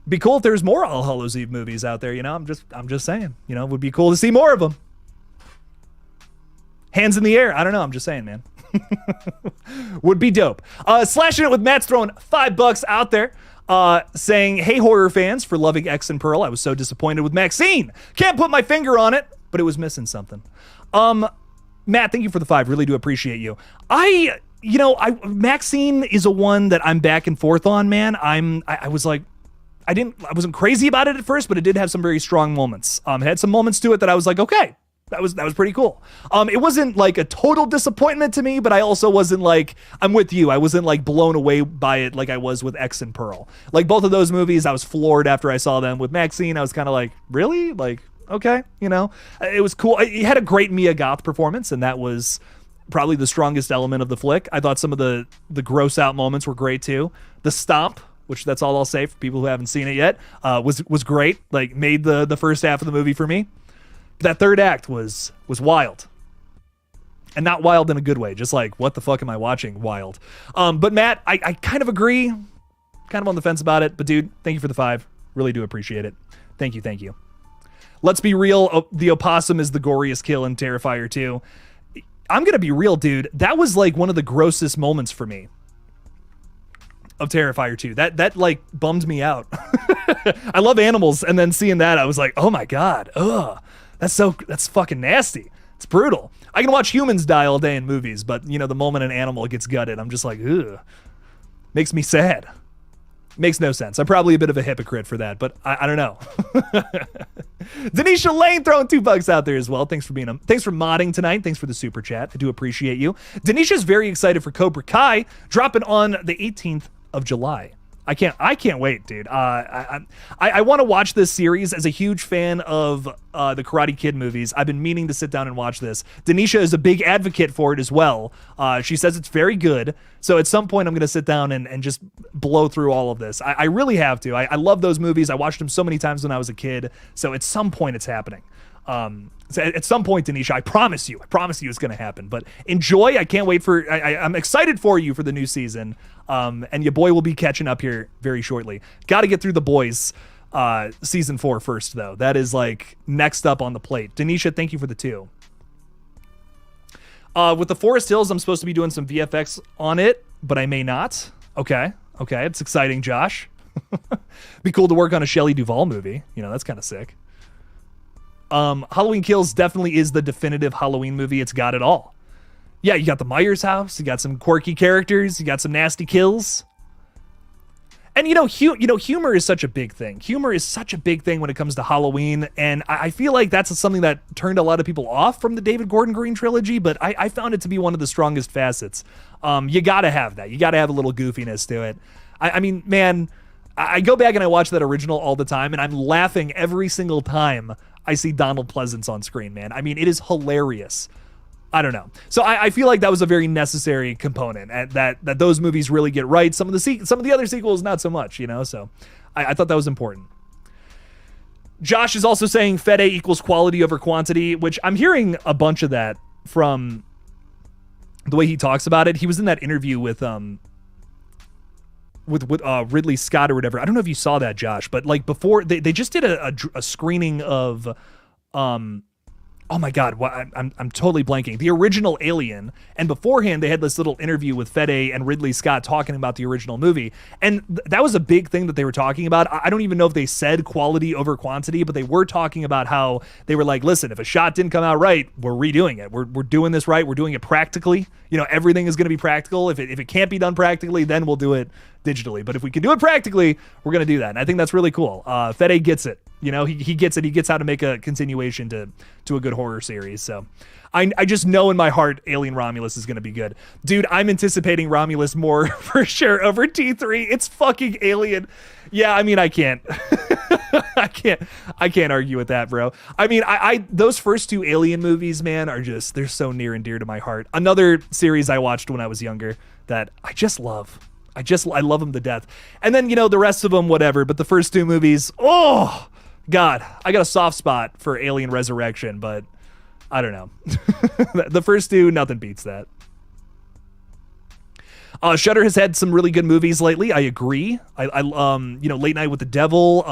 Be cool if there's more All Hallows Eve movies out there. I'm just saying. It would be cool to see more of them. Hands in the air. I don't know. I'm just saying, man. Would be dope. Slashing it with Matt's throwing $5 out there, saying, hey, horror fans, for loving X and Pearl. I was so disappointed with Maxine. Can't put my finger on it, but it was missing something. Matt, thank you for the 5. Really do appreciate you. Maxine is a one that I'm back and forth on, man. I was like, I wasn't crazy about it at first, but it did have some very strong moments. It had some moments to it that I was like, okay. That was pretty cool. It wasn't like a total disappointment to me, but I also wasn't like, I'm with you. I wasn't like blown away by it like I was with X and Pearl. Like both of those movies, I was floored after I saw them. With Maxine, I was kind of like, really? Like, okay, it was cool. It had a great Mia Goth performance, and that was probably the strongest element of the flick. I thought some of the gross out moments were great too. The stomp, which that's all I'll say for people who haven't seen it yet, was great. Like made the first half of the movie for me. That third act was wild. And not wild in a good way. Just like, what the fuck am I watching? Wild. But Matt, I kind of agree. Kind of on the fence about it. But dude, thank you for the 5. Really do appreciate it. Thank you. Let's be real. The opossum is the goriest kill in Terrifier 2. I'm going to be real, dude. That was like one of the grossest moments for me of Terrifier 2. That like bummed me out. I love animals. And then seeing that, I was like, oh my God. Ugh. That's fucking nasty. It's brutal. I can watch humans die all day in movies, but the moment an animal gets gutted, I'm just like, ugh. Makes me sad. Makes no sense. I'm probably a bit of a hypocrite for that, but I don't know. Denisha Lane throwing $2 out there as well. Thanks for modding tonight. Thanks for the super chat. I do appreciate you. Denisha's very excited for Cobra Kai dropping on the 18th of July. I can't wait, dude. I want to watch this series. As a huge fan of the Karate Kid movies, I've been meaning to sit down and watch this. Denisha is a big advocate for it as well. She says it's very good. So at some point, I'm going to sit down and just blow through all of this. I really have to. I love those movies. I watched them so many times when I was a kid. So at some point, it's happening. So at some point, Denisha, I promise you it's going to happen. But enjoy. I can't wait I'm excited for you for the new season. And your boy will be catching up here very shortly. Got to get through The Boys season 4 first, though. That is like next up on the plate. Denisha, thank you for the 2. With the Forest Hills, I'm supposed to be doing some VFX on it, but I may not. Okay, it's exciting, Josh. Be cool to work on a Shelley Duvall movie. You know, that's kind of sick. Halloween Kills definitely is the definitive Halloween movie. It's got it all. Yeah, you got the Myers house, you got some quirky characters, you got some nasty kills. And humor is such a big thing. Humor is such a big thing when it comes to Halloween, and I feel like that's something that turned a lot of people off from the David Gordon Green trilogy, but I found it to be one of the strongest facets. You gotta have that. You gotta have a little goofiness to it. I mean, man, I go back and I watch that original all the time, and I'm laughing every single time I see Donald Pleasance on screen, man. I mean, it is hilarious. I don't know. So I feel like that was a very necessary component, and that those movies really get right. Some of the other sequels, not so much, you know. So I thought that was important. Josh is also saying Fede equals quality over quantity, which I'm hearing a bunch of that from the way he talks about it. He was in that interview with Ridley Scott or whatever. I don't know if you saw that, Josh, but like before they just did a screening of oh my God, I'm totally blanking. The original Alien, and beforehand they had this little interview with Fede and Ridley Scott talking about the original movie, and that was a big thing that they were talking about. I don't even know if they said quality over quantity, but they were talking about how they were like, listen, if a shot didn't come out right, we're redoing it. We're doing this right. We're doing it practically. You know, everything is going to be practical. If it can't be done practically, then we'll do it digitally. But if we can do it practically, we're going to do that. And I think that's really cool. Fede gets it. You know, he gets it. He gets how to make a continuation to a good horror series. So I just know in my heart Alien Romulus is going to be good. Dude, I'm anticipating Romulus more for sure over T3. It's fucking Alien. Yeah, I mean, I can't. I can't argue with that, bro. I mean, those first two Alien movies, man, they're so near and dear to my heart. Another series I watched when I was younger that I just love. I love them to death. And then, you know, the rest of them, whatever. But the first two movies, oh, God, I got a soft spot for Alien Resurrection, but I don't know. The first two, nothing beats that. Shudder has had some really good movies lately. I agree. I Late Night with the Devil,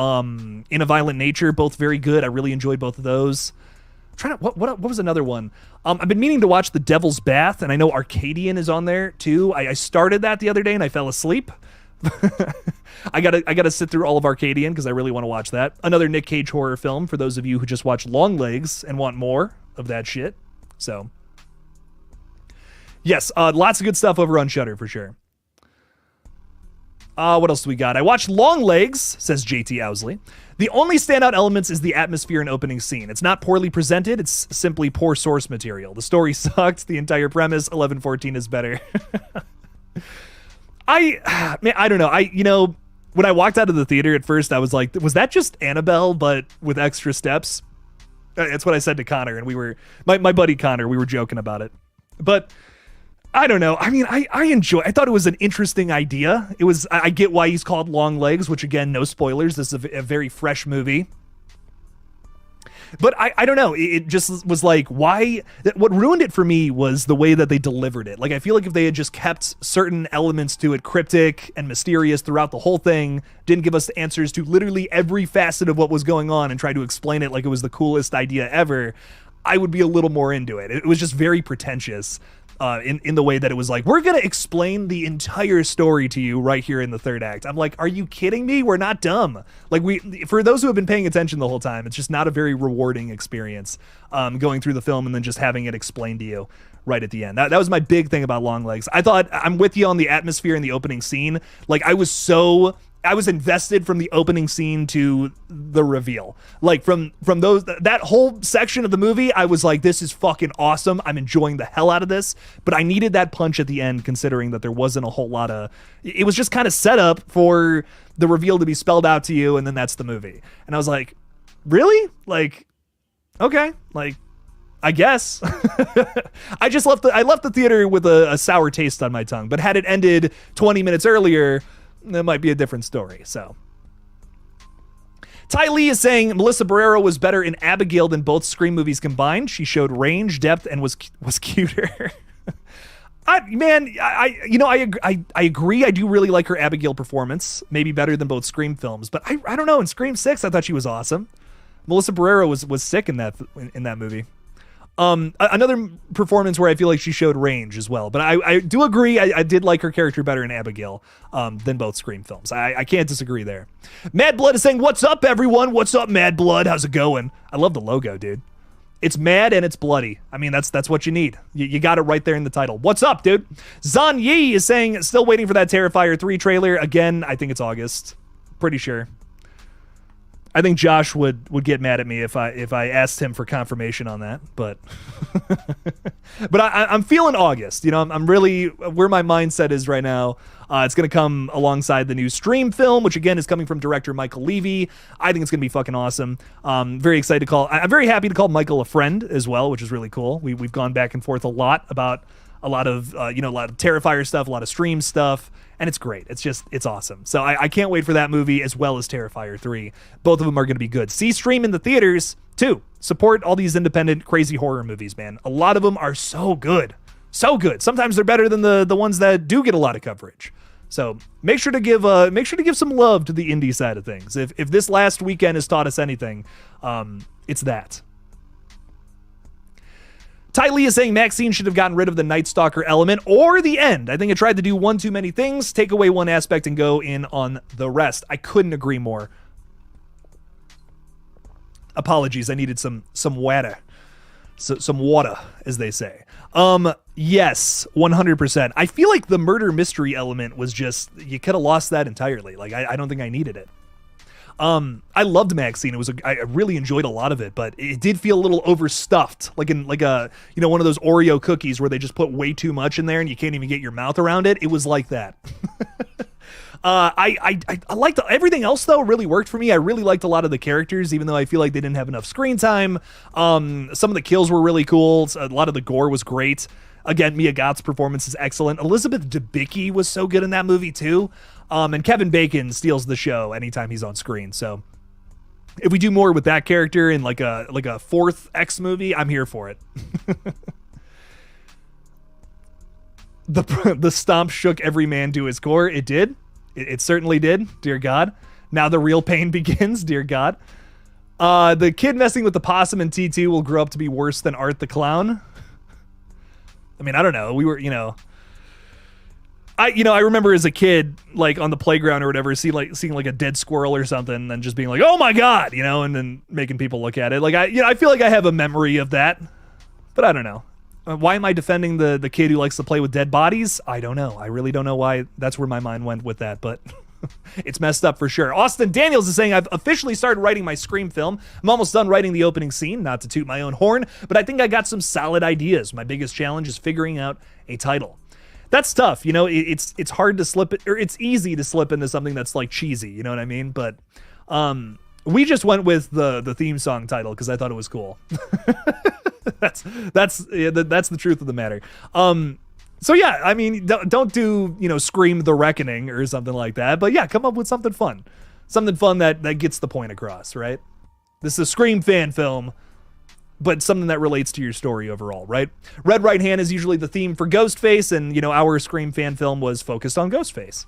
In a Violent Nature, both very good. I really enjoyed both of those. What was another one? I've been meaning to watch The Devil's Bath, and I know Arcadian is on there too. I started that the other day and I fell asleep. I gotta sit through all of Arcadian because I really want to watch that. Another Nick Cage horror film for those of you who just watch Longlegs and want more of that shit. So yes, lots of good stuff over on Shudder for sure. What else do we got? I watched Longlegs, says JT Owsley. The only standout elements is the atmosphere and opening scene. It's not poorly presented, it's simply poor source material. The story sucked, the entire premise, 1114 is better. I don't know. When I walked out of the theater at first, I was like, was that just Annabelle, but with extra steps? That's what I said to Connor, and my buddy Connor, we were joking about it. But I don't know. I mean, I thought it was an interesting idea. I get why he's called Longlegs, which again, no spoilers. This is a very fresh movie. But I don't know. It just was like, why? What ruined it for me was the way that they delivered it. Like, I feel like if they had just kept certain elements to it cryptic and mysterious throughout the whole thing, didn't give us answers to literally every facet of what was going on and tried to explain it like it was the coolest idea ever, I would be a little more into it. It was just very pretentious. In the way that it was like, we're going to explain the entire story to you right here in the third act. I'm like, are you kidding me? We're not dumb. Like, for those who have been paying attention the whole time, it's just not a very rewarding experience going through the film and then just having it explained to you right at the end. That was my big thing about Longlegs. I thought, I'm with you on the atmosphere in the opening scene. Like, I was invested from the opening scene to the reveal. Like from that whole section of the movie, I was like, this is fucking awesome. I'm enjoying the hell out of this. But I needed that punch at the end, considering that there wasn't a whole lot of, it was just kind of set up for the reveal to be spelled out to you. And then that's the movie. And I was like, really? Like, okay. Like, I guess. I left the theater with a sour taste on my tongue, but had it ended 20 minutes earlier, that might be a different story. So Ty Lee is saying Melissa Barrera was better in Abigail than both Scream movies combined. She showed range, depth, and was cuter. I agree. I do really like her Abigail performance, maybe better than both Scream films. But I don't know. In Scream 6, I thought she was awesome. Melissa Barrera was sick in that movie. Another performance where I feel like she showed range as well. But I do agree, I did like her character better in Abigail than both Scream films. I can't disagree there. Mad Blood is saying, what's up, everyone? What's up, Mad Blood? How's it going? I love the logo, dude. It's mad and it's bloody. I mean, that's what you need. You got it right there in the title. What's up, dude? Zan Yi is saying, still waiting for that Terrifier 3 trailer. Again, I think it's August. Pretty sure. I think Josh would get mad at me if I asked him for confirmation on that, but but I'm feeling August. You know, I'm really where my mindset is right now. It's gonna come alongside the new Stream film, which again is coming from director Michael Levy. I think it's gonna be fucking awesome. Very excited to call. I'm very happy to call Michael a friend as well, which is really cool. We've gone back and forth a lot about a lot of Terrifier stuff, a lot of Stream stuff. And it's great. It's awesome. So I can't wait for that movie as well as Terrifier 3. Both of them are going to be good. See Stream in the theaters, too. Support all these independent, crazy horror movies, man. A lot of them are so good. So good. Sometimes they're better than the ones that do get a lot of coverage. So make sure to give some love to the indie side of things. If this last weekend has taught us anything, it's that. Ty Lee is saying Maxine should have gotten rid of the Night Stalker element or the end. I think it tried to do one too many things, take away one aspect and go in on the rest. I couldn't agree more. Apologies, I needed some water. Some water, as they say. Yes, 100%. I feel like the murder mystery element was just, you could have lost that entirely. Like, I don't think I needed it. I loved Maxine. I really enjoyed a lot of it, but it did feel a little overstuffed, like a one of those Oreo cookies where they just put way too much in there and you can't even get your mouth around it. It was like that. I liked everything else though. Really worked for me. I really liked a lot of the characters, even though I feel like they didn't have enough screen time. Some of the kills were really cool. A lot of the gore was great. Again, Mia Goth's performance is excellent. Elizabeth Debicki was so good in that movie too. And Kevin Bacon steals the show anytime he's on screen. So if we do more with that character in like a fourth X movie, I'm here for it. The stomp shook every man to his core. It did. It certainly did. Dear God. Now the real pain begins. Dear God. The kid messing with the possum in T2 will grow up to be worse than Art the Clown. I mean, I don't know. We were, I remember as a kid, like on the playground or whatever, seeing like a dead squirrel or something and just being like, oh my God, and then making people look at it. Like I feel like I have a memory of that, but I don't know. Why am I defending the kid who likes to play with dead bodies? I don't know. I really don't know why that's where my mind went with that, but it's messed up for sure. Austin Daniels is saying, I've officially started writing my Scream film. I'm almost done writing the opening scene, not to toot my own horn, but I think I got some solid ideas. My biggest challenge is figuring out a title. That's tough. It's hard to slip it, or it's easy to slip into something that's like cheesy. You know what I mean? But we just went with the theme song title because I thought it was cool. That's the truth of the matter. So yeah, I mean, don't do, Scream the Reckoning or something like that. But yeah, come up with something fun. Something fun that gets the point across, right? This is a Scream fan film, but something that relates to your story overall, right? Red Right Hand is usually the theme for Ghostface, and, our Scream fan film was focused on Ghostface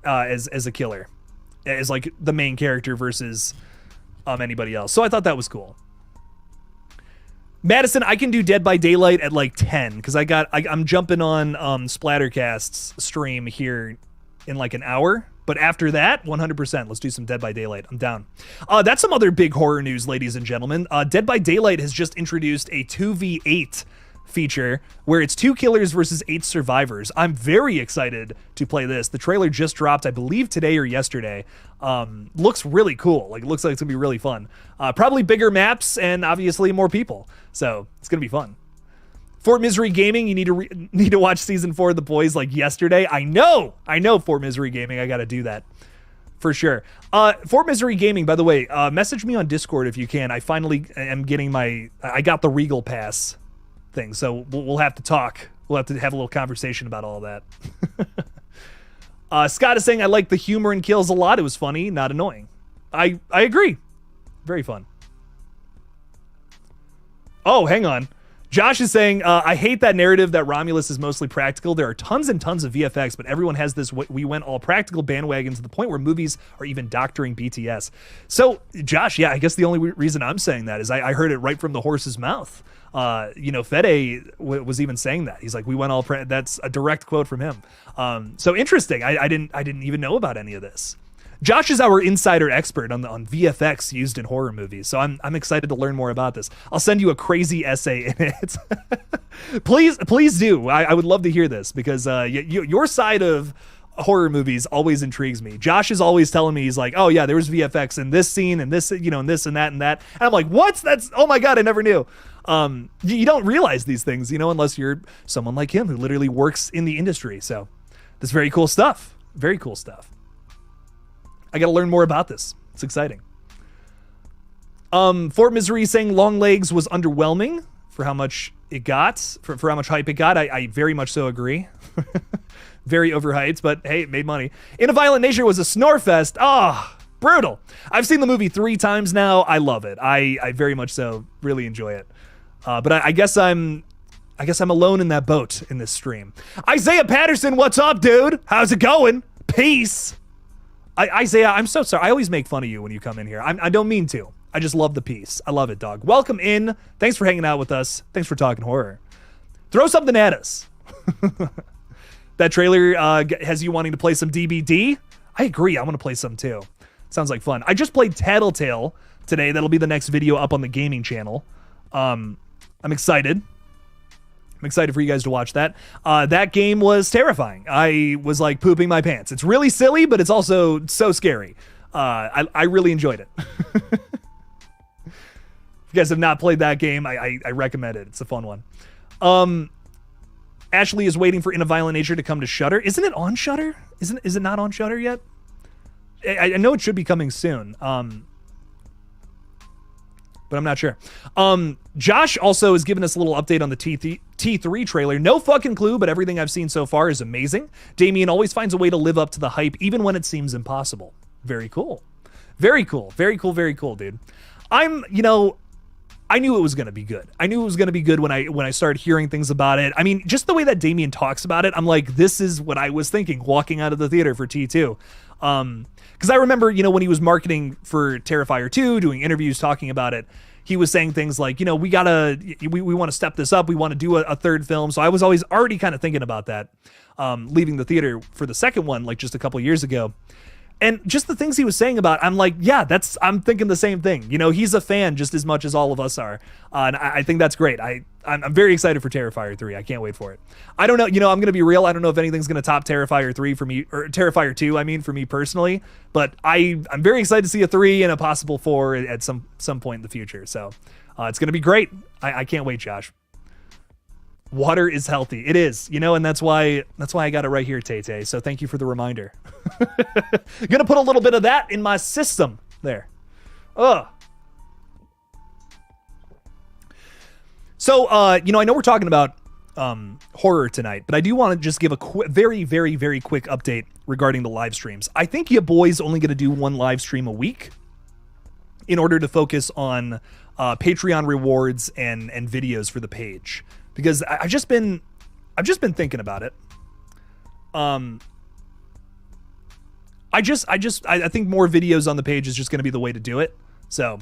as a killer, as like the main character versus anybody else. So I thought that was cool. Madison, I can do Dead by Daylight at like 10 because I'm jumping on Splattercast's stream here in like an hour. But after that, 100%, let's do some Dead by Daylight. I'm down. That's some other big horror news, ladies and gentlemen. Dead by Daylight has just introduced a 2v8 feature where it's 2 killers versus 8 survivors. I'm very excited to play this. The trailer just dropped, I believe today or yesterday. Looks really cool. Like, it looks like it's gonna be really fun. Probably bigger maps and obviously more people. So it's gonna be fun. Fort Misery Gaming, you need to watch season 4 of The Boys like yesterday. I know Fort Misery Gaming. I got to do that for sure. Fort Misery Gaming, by the way, message me on Discord if you can. I finally am getting I got the Regal Pass thing, so we'll have to talk. We'll have to have a little conversation about all that. Scott is saying, I like the humor in Kills a lot. It was funny, not annoying. I agree. Very fun. Oh, hang on. Josh is saying, I hate that narrative that Romulus is mostly practical. There are tons and tons of VFX, but everyone has this we went all practical bandwagon to the point where movies are even doctoring BTS. So, Josh, yeah, I guess the only reason I'm saying that is I heard it right from the horse's mouth. Fede was even saying that. He's like, we went all that's a direct quote from him. So interesting. I didn't even know about any of this. Josh is our insider expert on VFX used in horror movies, so I'm excited to learn more about this. I'll send you a crazy essay in it. please do. I would love to hear this because your side of horror movies always intrigues me. Josh is always telling me, he's like, oh yeah, there was VFX in this scene and this, and this and that and that. And I'm like, what? Oh my God, I never knew. You don't realize these things, unless you're someone like him who literally works in the industry. So that's very cool stuff. Very cool stuff. I got to learn more about this. It's exciting. Fort Misery saying Long Legs was underwhelming for how much it got, for how much hype it got. I very much so agree. Very overhyped, but hey, it made money. In a Violent Nature was a snore fest. Brutal. I've seen the movie 3 times now. I love it. I very much so really enjoy it. But I guess I'm alone in that boat in this stream. Isaiah Patterson, what's up, dude? How's it going? Peace. Isaiah, I'm so sorry. I always make fun of you when you come in here. I don't mean to. I just love the peace. I love it, dog. Welcome in. Thanks for hanging out with us. Thanks for talking horror. Throw something at us. That trailer has you wanting to play some DBD? I agree. I want to play some too. Sounds like fun. I just played Tattletale today. That'll be the next video up on the gaming channel. I'm excited. I'm excited for you guys to watch that. That game was terrifying. I was like pooping my pants. It's really silly, but it's also so scary. I really enjoyed it. If you guys have not played that game, I recommend it. It's a fun one. Ashley is waiting for In a Violent Nature to come to Shudder. Isn't it on Shudder? Is it not on Shudder yet? I know it should be coming soon. But I'm not sure. Josh also has given us a little update on the T3 trailer. No fucking clue, but everything I've seen so far is amazing. Damien always finds a way to live up to the hype, even when it seems impossible. Very cool. Very cool. Very cool. Very cool, dude. I knew it was going to be good. I knew it was going to be good when I started hearing things about it. I mean, just the way that Damien talks about it, I'm like, this is what I was thinking walking out of the theater for T2. Because I remember, when he was marketing for Terrifier 2, doing interviews talking about it, he was saying things like, we want to step this up. We want to do a third film. So I was always already kind of thinking about that, leaving the theater for the second one, like just a couple years ago. And just the things he was saying about, I'm like, yeah, I'm thinking the same thing. He's a fan just as much as all of us are. And I think that's great. I'm very excited for Terrifier 3. I can't wait for it. I don't know, I'm going to be real. I don't know if anything's going to top Terrifier 3 for me, or Terrifier 2, for me personally. But I'm very excited to see a 3 and a possible 4 at some point in the future. So it's going to be great. I can't wait, Josh. Water is healthy. It is, and that's why I got it right here, Tay-Tay. So thank you for the reminder. Gonna put a little bit of that in my system there. So, I know we're talking about horror tonight, but I do want to just give a very, very, very quick update regarding the live streams. I think ya boy's only going to do one live stream a week in order to focus on Patreon rewards and videos for the page. Because I've just been thinking about it. I think more videos on the page is just going to be the way to do it. So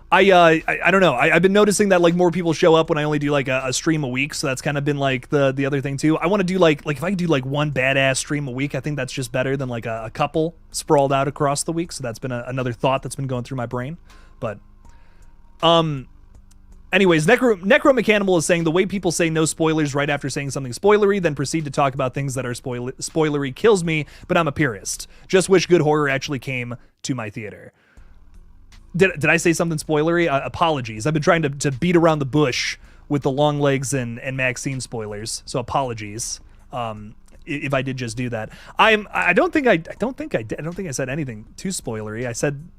I don't know. I've been noticing that like more people show up when I only do like a stream a week. So that's kind of been like the other thing too. I want to do like if I can do like one badass stream a week, I think that's just better than like a couple sprawled out across the week. So that's been another thought that's been going through my brain. But anyways, Necromechanimal is saying the way people say no spoilers right after saying something spoilery, then proceed to talk about things that are spoilery kills me, but I'm a purist. Just wish good horror actually came to my theater. Did I say something spoilery? Apologies. I've been trying to beat around the bush with the Long Legs and Maxine spoilers, so apologies if I did just do that. I don't think I said anything too spoilery. I said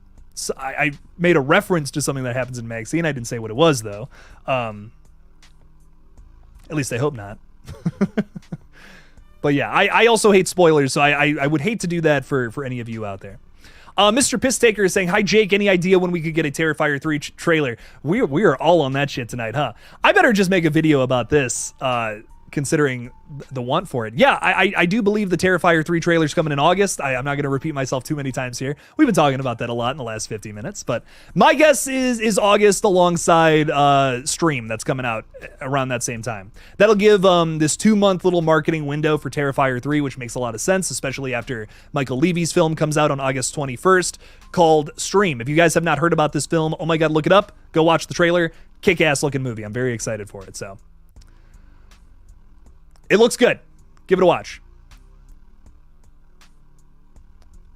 I made a reference to something that happens in Maxine. I didn't say what it was though. At least I hope not. But yeah, I also hate spoilers, so I would hate to do that for any of you out there. Mr. Pisstaker is saying, hi, Jake, any idea when we could get a Terrifier 3 trailer? We are all on that shit tonight, huh? I better just make a video about this, considering the want for it. Yeah, I do believe the Terrifier 3 trailer's coming in August. I'm not going to repeat myself too many times here. We've been talking about that a lot in the last 50 minutes, but my guess is August alongside Stream that's coming out around that same time. That'll give this 2-month little marketing window for Terrifier 3, which makes a lot of sense, especially after Michael Levy's film comes out on August 21st called Stream. If you guys have not heard about this film, oh my God, look it up. Go watch the trailer. Kick-ass looking movie. I'm very excited for it, so. It looks good. Give it a watch.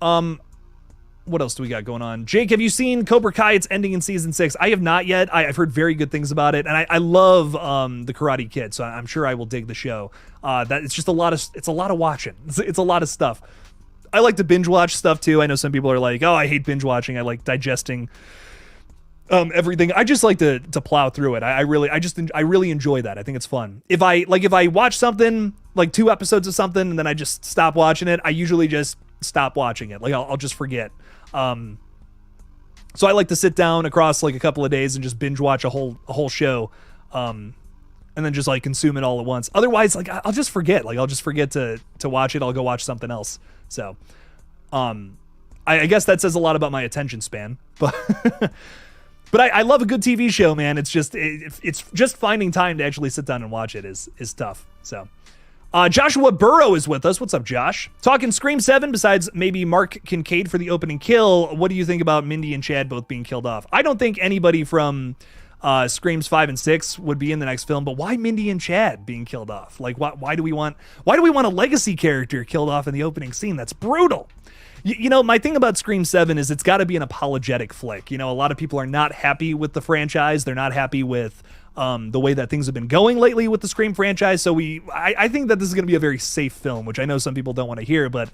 What else do we got going on? Jake, have you seen Cobra Kai? It's ending in season 6. I have not yet. I've heard very good things about it, and I love the Karate Kid, so I'm sure I will dig the show. That it's just a lot of watching. It's a lot of stuff. I like to binge watch stuff too. I know some people are like, oh, I hate binge watching. I like digesting everything. I just like to plow through it. I really enjoy that. I think it's fun. If I watch something, like 2 episodes of something, and then I just stop watching it, I usually just stop watching it. Like I'll just forget. So I like to sit down across like a couple of days and just binge watch a whole show, and then just like consume it all at once. Otherwise, like I'll just forget. Like I'll just forget to watch it. I'll go watch something else. So, I guess that says a lot about my attention span, but. But I love a good TV show, man. It's just finding time to actually sit down and watch it is tough. So, Joshua Burrow is with us. What's up, Josh? Talking Scream 7, besides maybe Mark Kincaid for the opening kill, what do you think about Mindy and Chad both being killed off? I don't think anybody from Screams 5 and 6 would be in the next film, but why Mindy and Chad being killed off? Like, why do we want a legacy character killed off in the opening scene? That's brutal. You know, my thing about Scream 7 is it's got to be an apologetic flick. You know, a lot of people are not happy with the franchise. They're not happy with the way that things have been going lately with the Scream franchise. So I think that this is going to be a very safe film, which I know some people don't want to hear, but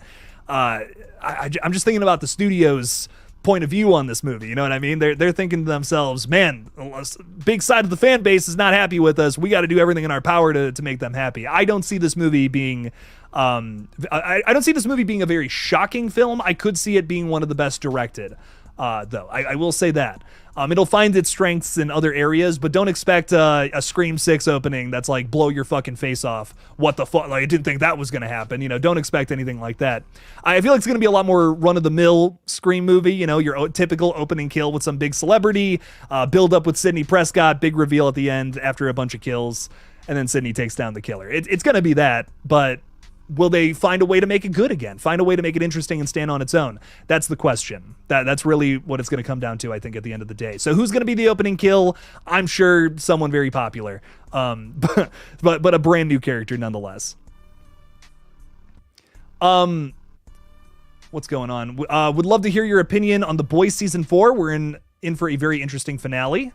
I'm just thinking about the studio's point of view on this movie. You know what I mean? They're thinking to themselves, man, big side of the fan base is not happy with us. We got to do everything in our power to make them happy. I don't see this movie being I don't see this movie being a very shocking film. I could see it being one of the best directed, though. I will say that. It'll find its strengths in other areas, but don't expect a Scream 6 opening that's like, blow your fucking face off. What the fuck? Like, I didn't think that was going to happen. You know, don't expect anything like that. I feel like it's going to be a lot more run-of-the-mill Scream movie. You know, your typical opening kill with some big celebrity, build up with Sidney Prescott, big reveal at the end after a bunch of kills, and then Sidney takes down the killer. It's going to be that, but will they find a way to make it good again? Find a way to make it interesting and stand on its own? That's the question. That's really what it's going to come down to, I think, at the end of the day. So who's going to be the opening kill? I'm sure someone very popular, but a brand new character nonetheless. What's going on? Would love to hear your opinion on The Boys Season 4. We're in for a very interesting finale.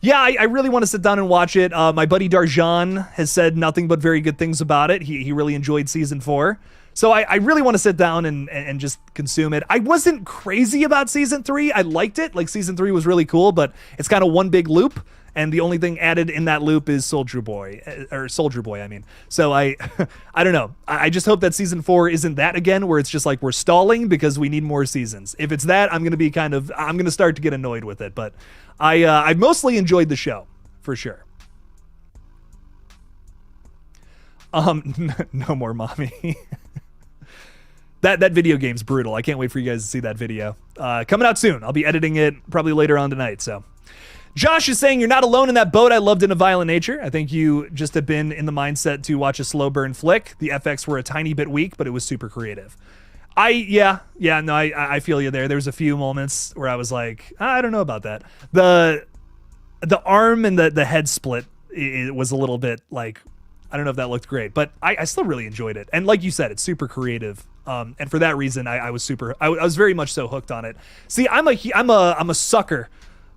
Yeah, I really want to sit down and watch it. My buddy Darjan has said nothing but very good things about it. He really enjoyed season 4. So I really want to sit down and just consume it. I wasn't crazy about season 3. I liked it. Like, season 3 was really cool, but it's kind of one big loop. And the only thing added in that loop is Soldier Boy, I mean. So I don't know. I just hope that season 4 isn't that again, where it's just like we're stalling because we need more seasons. If it's that, I'm going to start to get annoyed with it. But I mostly enjoyed the show, for sure. No more mommy. That video game's brutal. I can't wait for you guys to see that video. Coming out soon. I'll be editing it probably later on tonight, so. Josh is saying, you're not alone in that boat. I loved In a Violent Nature. I think you just have been in the mindset to watch a slow burn flick. The FX were a tiny bit weak, but it was super creative. I feel you there. There was a few moments where I was like, I don't know about that. The arm and the head split, it was a little bit like, I don't know if that looked great, but I still really enjoyed it. And like you said, it's super creative. And for that reason, I was very much so hooked on it. See, I'm a sucker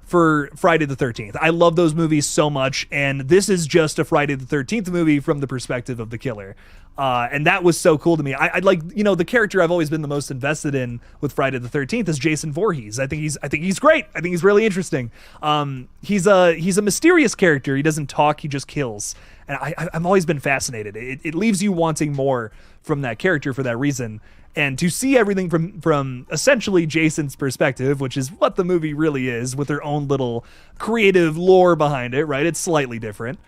for Friday the 13th. I love those movies so much, and this is just a Friday the 13th movie from the perspective of the killer. And that was so cool to me. I like, you know, the character I've always been the most invested in with Friday the 13th is Jason Voorhees. I think he's great. I think he's really interesting. He's a mysterious character. He doesn't talk, he just kills. And I've always been fascinated. It leaves you wanting more from that character for that reason. And to see everything from essentially Jason's perspective, which is what the movie really is, with their own little creative lore behind it, right? It's slightly different.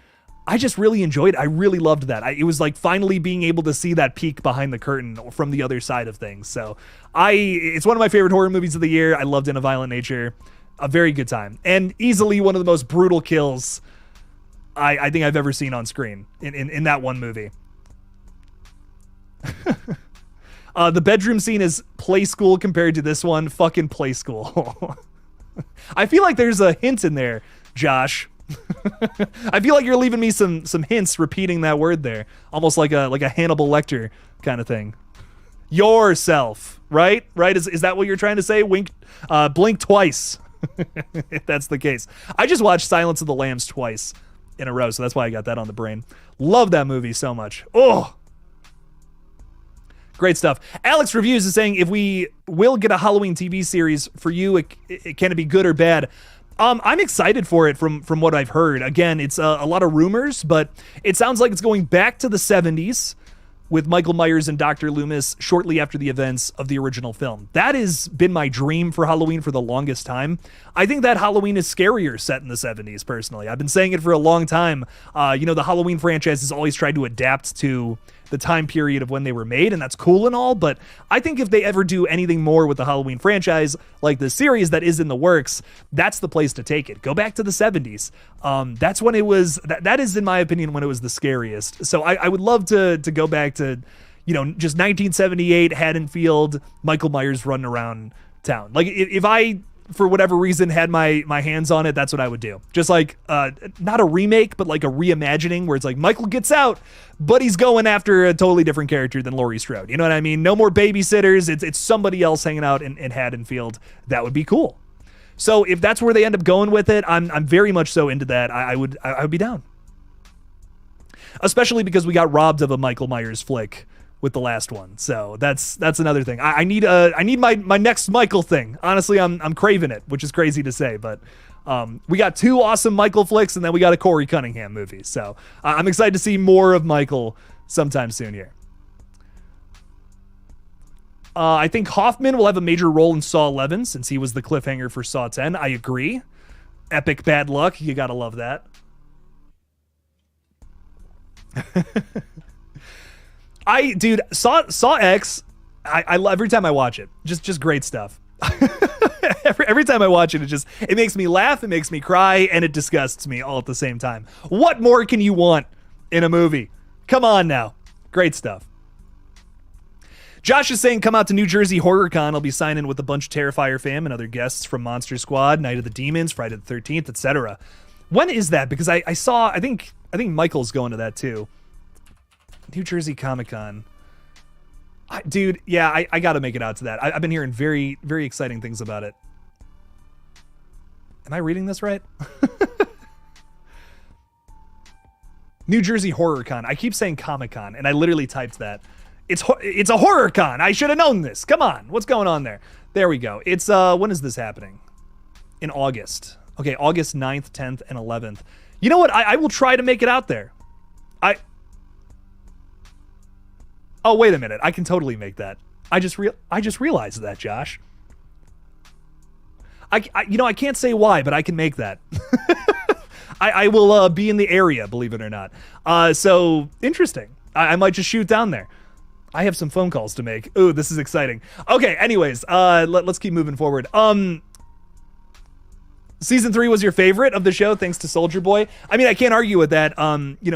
I just really enjoyed it. I really loved that. It was like finally being able to see that peek behind the curtain from the other side of things. So it's one of my favorite horror movies of the year. I loved In a Violent Nature. A very good time. And easily one of the most brutal kills I think I've ever seen on screen in that one movie. The bedroom scene is Play School compared to this one. Fucking Play School. I feel like there's a hint in there, Josh. I feel like you're leaving me some hints repeating that word there. Almost like a Hannibal Lecter kind of thing. Yourself, right? Right? Is that what you're trying to say? Blink twice. If that's the case. I just watched Silence of the Lambs twice in a row, so that's why I got that on the brain. Love that movie so much. Oh, great stuff. Alex Reviews is saying, if we will get a Halloween TV series for you, can it be good or bad? I'm excited for it from what I've heard. Again, it's a lot of rumors, but it sounds like it's going back to the 70s with Michael Myers and Dr. Loomis shortly after the events of the original film. That has been my dream for Halloween for the longest time. I think that Halloween is scarier set in the 70s, personally. I've been saying it for a long time. The Halloween franchise has always tried to adapt to the time period of when they were made, and that's cool and all, but I think if they ever do anything more with the Halloween franchise, like the series that is in the works, that's the place to take it. Go back to the 70s. That's when it was, that is, in my opinion, when it was the scariest. So I would love to go back to, just 1978, Haddonfield, Michael Myers running around town. Like, if I, for whatever reason, had my hands on it, that's what I would do. Just like, not a remake, but like a reimagining where it's like Michael gets out, but he's going after a totally different character than Laurie Strode. You know what I mean? No more babysitters. It's somebody else hanging out in Haddonfield. That would be cool. So if that's where they end up going with it, I'm very much so into that. I would be down. Especially because we got robbed of a Michael Myers flick with the last one. So that's another thing. I need my next Michael thing. Honestly, I'm craving it, which is crazy to say, but we got 2 awesome Michael flicks, and then we got a Corey Cunningham movie. So I'm excited to see more of Michael sometime soon here. I think Hoffman will have a major role in Saw 11 since he was the cliffhanger for Saw 10. I agree. Epic bad luck. You gotta love that. Dude, Saw X, I love every time I watch it. Just great stuff. every time I watch it, it makes me laugh, it makes me cry, and it disgusts me all at the same time. What more can you want in a movie? Come on now. Great stuff. Josh is saying, come out to New Jersey HorrorCon. I'll be signing with a bunch of Terrifier fam and other guests from Monster Squad, Night of the Demons, Friday the 13th, etc. When is that? Because I think Michael's going to that too. New Jersey Comic-Con. Dude, yeah, I got to make it out to that. I've been hearing very, very exciting things about it. Am I reading this right? New Jersey HorrorCon. I keep saying Comic-Con, and I literally typed that. It's a HorrorCon. I should have known this. Come on. What's going on there? There we go. It's, when is this happening? In August. Okay, August 9th, 10th, and 11th. You know what? I will try to make it out there. Oh, wait a minute. I can totally make that. I just realized that, Josh. I can't say why, but I can make that. I will be in the area, believe it or not. So interesting. I might just shoot down there. I have some phone calls to make. Ooh, this is exciting. Okay, anyways, let's keep moving forward. Season 3 was your favorite of the show, thanks to Soldier Boy. I mean, I can't argue with that.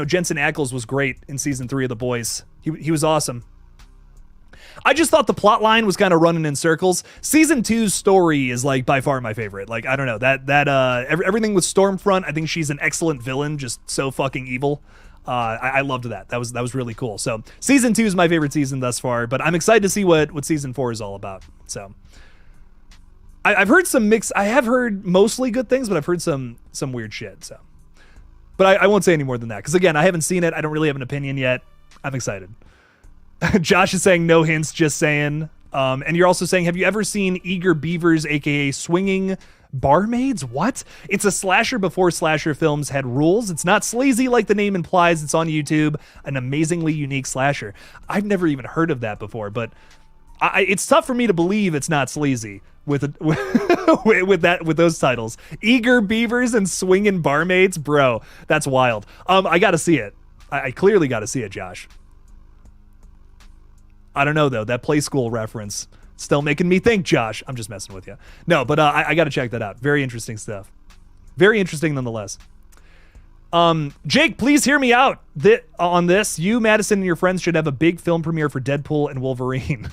Jensen Ackles was great in season 3 of The Boys. He was awesome. I just thought the plot line was kind of running in circles. Season 2's story is like by far my favorite. Like, I don't know, everything with Stormfront, I think she's an excellent villain, just so fucking evil. I loved that. That was really cool. So season 2 is my favorite season thus far, but I'm excited to see what season 4 is all about. So I've heard some mix. I have heard mostly good things, but I've heard some weird shit. So, but I won't say any more than that, because again, I haven't seen it. I don't really have an opinion yet. I'm excited. Josh is saying no hints, just saying. And you're also saying, have you ever seen Eager Beavers, aka Swinging Barmaids? What? It's a slasher before slasher films had rules. It's not sleazy like the name implies. It's on YouTube. An amazingly unique slasher. I've never even heard of that before, but it's tough for me to believe it's not sleazy with those titles. Eager Beavers and Swingin' Barmaids, bro. That's wild. I got to see it. I clearly got to see it, Josh. I don't know though. That Play School reference. Still making me think, Josh. I'm just messing with you. No, but I got to check that out. Very interesting stuff. Very interesting nonetheless. Jake, please hear me out on this. You, Madison, and your friends should have a big film premiere for Deadpool and Wolverine.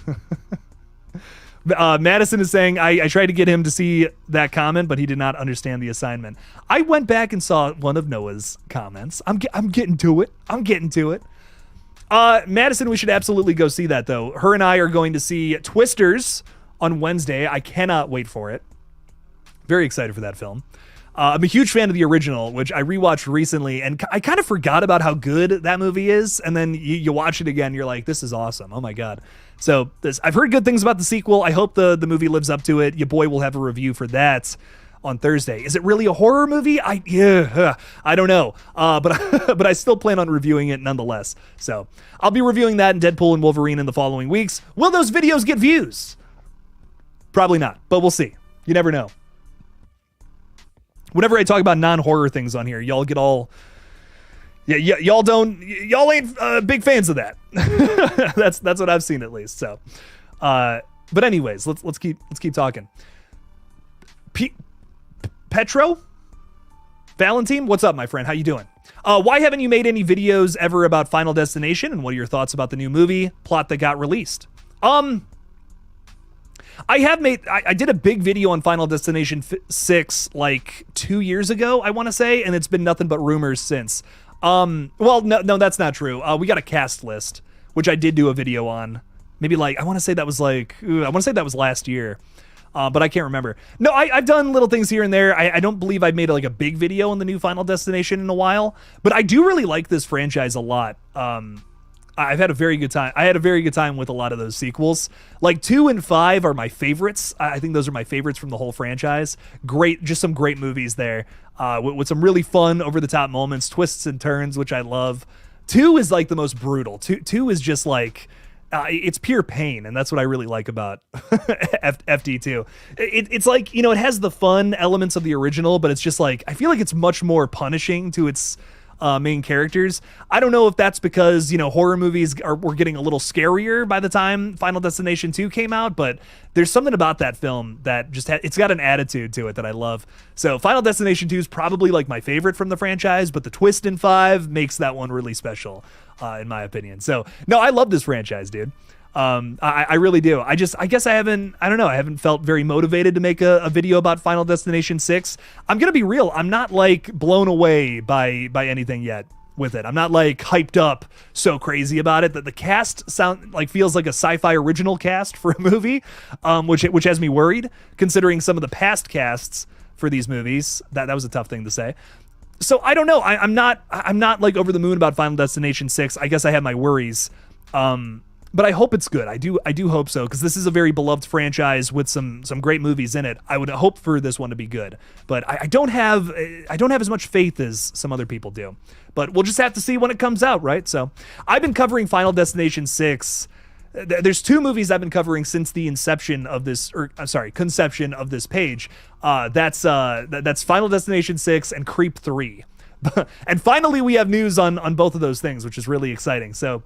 Madison is saying, I tried to get him to see that comment, but he did not understand the assignment. I went back and saw one of Noah's comments. I'm getting to it. I'm getting to it. Madison, we should absolutely go see that, though. Her and I are going to see Twisters on Wednesday. I cannot wait for it. Very excited for that film. I'm a huge fan of the original, which I rewatched recently, and I kind of forgot about how good that movie is, and then you watch it again, you're like, this is awesome. Oh my God. So I've heard good things about the sequel. I hope the movie lives up to it. Your boy will have a review for that on Thursday. Is it really a horror movie? I don't know. But I still plan on reviewing it nonetheless. So I'll be reviewing that and Deadpool and Wolverine in the following weeks. Will those videos get views? Probably not, but we'll see. You never know. Whenever I talk about non-horror things on here, y'all get all, y'all ain't big fans of that. That's what I've seen at least. So, but anyways, let's keep talking. Petro? Valentine? What's up, my friend? How you doing? Why haven't you made any videos ever about Final Destination? And what are your thoughts about the new movie plot that got released? I did a big video on Final Destination 6 like 2 years ago, I want to say, and it's been nothing but rumors since. Well, no, that's not true. We got a cast list, which I did do a video on. Maybe like, I want to say that was last year. But I can't remember. No, I've done little things here and there. I don't believe I've made like a big video on the new Final Destination in a while, but I do really like this franchise a lot. I've had a very good time. I had a very good time with a lot of those sequels. Like 2 and 5 are my favorites. I think those are my favorites from the whole franchise. Great, just some great movies there, with some really fun, over-the-top moments, twists and turns, which I love. 2 is like the most brutal. 2 is just like, it's pure pain, and that's what I really like about FD2. It's like, it has the fun elements of the original, but it's just like, I feel like it's much more punishing to its main characters. I don't know if that's because, horror movies were getting a little scarier by the time Final Destination 2 came out, but there's something about that film that just it's got an attitude to it that I love. So Final Destination 2 is probably like my favorite from the franchise, but the twist in 5 makes that one really special, in my opinion. So no, I love this franchise, dude. I really do. I guess I haven't felt very motivated to make a video about Final Destination 6. I'm going to be real. I'm not like blown away by anything yet with it. I'm not like hyped up so crazy about it that the cast feels like a sci-fi original cast for a movie, which has me worried considering some of the past casts for these movies. That was a tough thing to say. So I don't know. I'm not like over the moon about Final Destination 6. I guess I have my worries. But I hope it's good. I do hope so, because this is a very beloved franchise with some great movies in it. I would hope for this one to be good, but I don't have as much faith as some other people do. But we'll just have to see when it comes out, right? So I've been covering Final Destination 6. There's 2 movies I've been covering since the conception of this page. That's Final Destination 6 and Creep 3. And finally we have news on both of those things, which is really exciting. So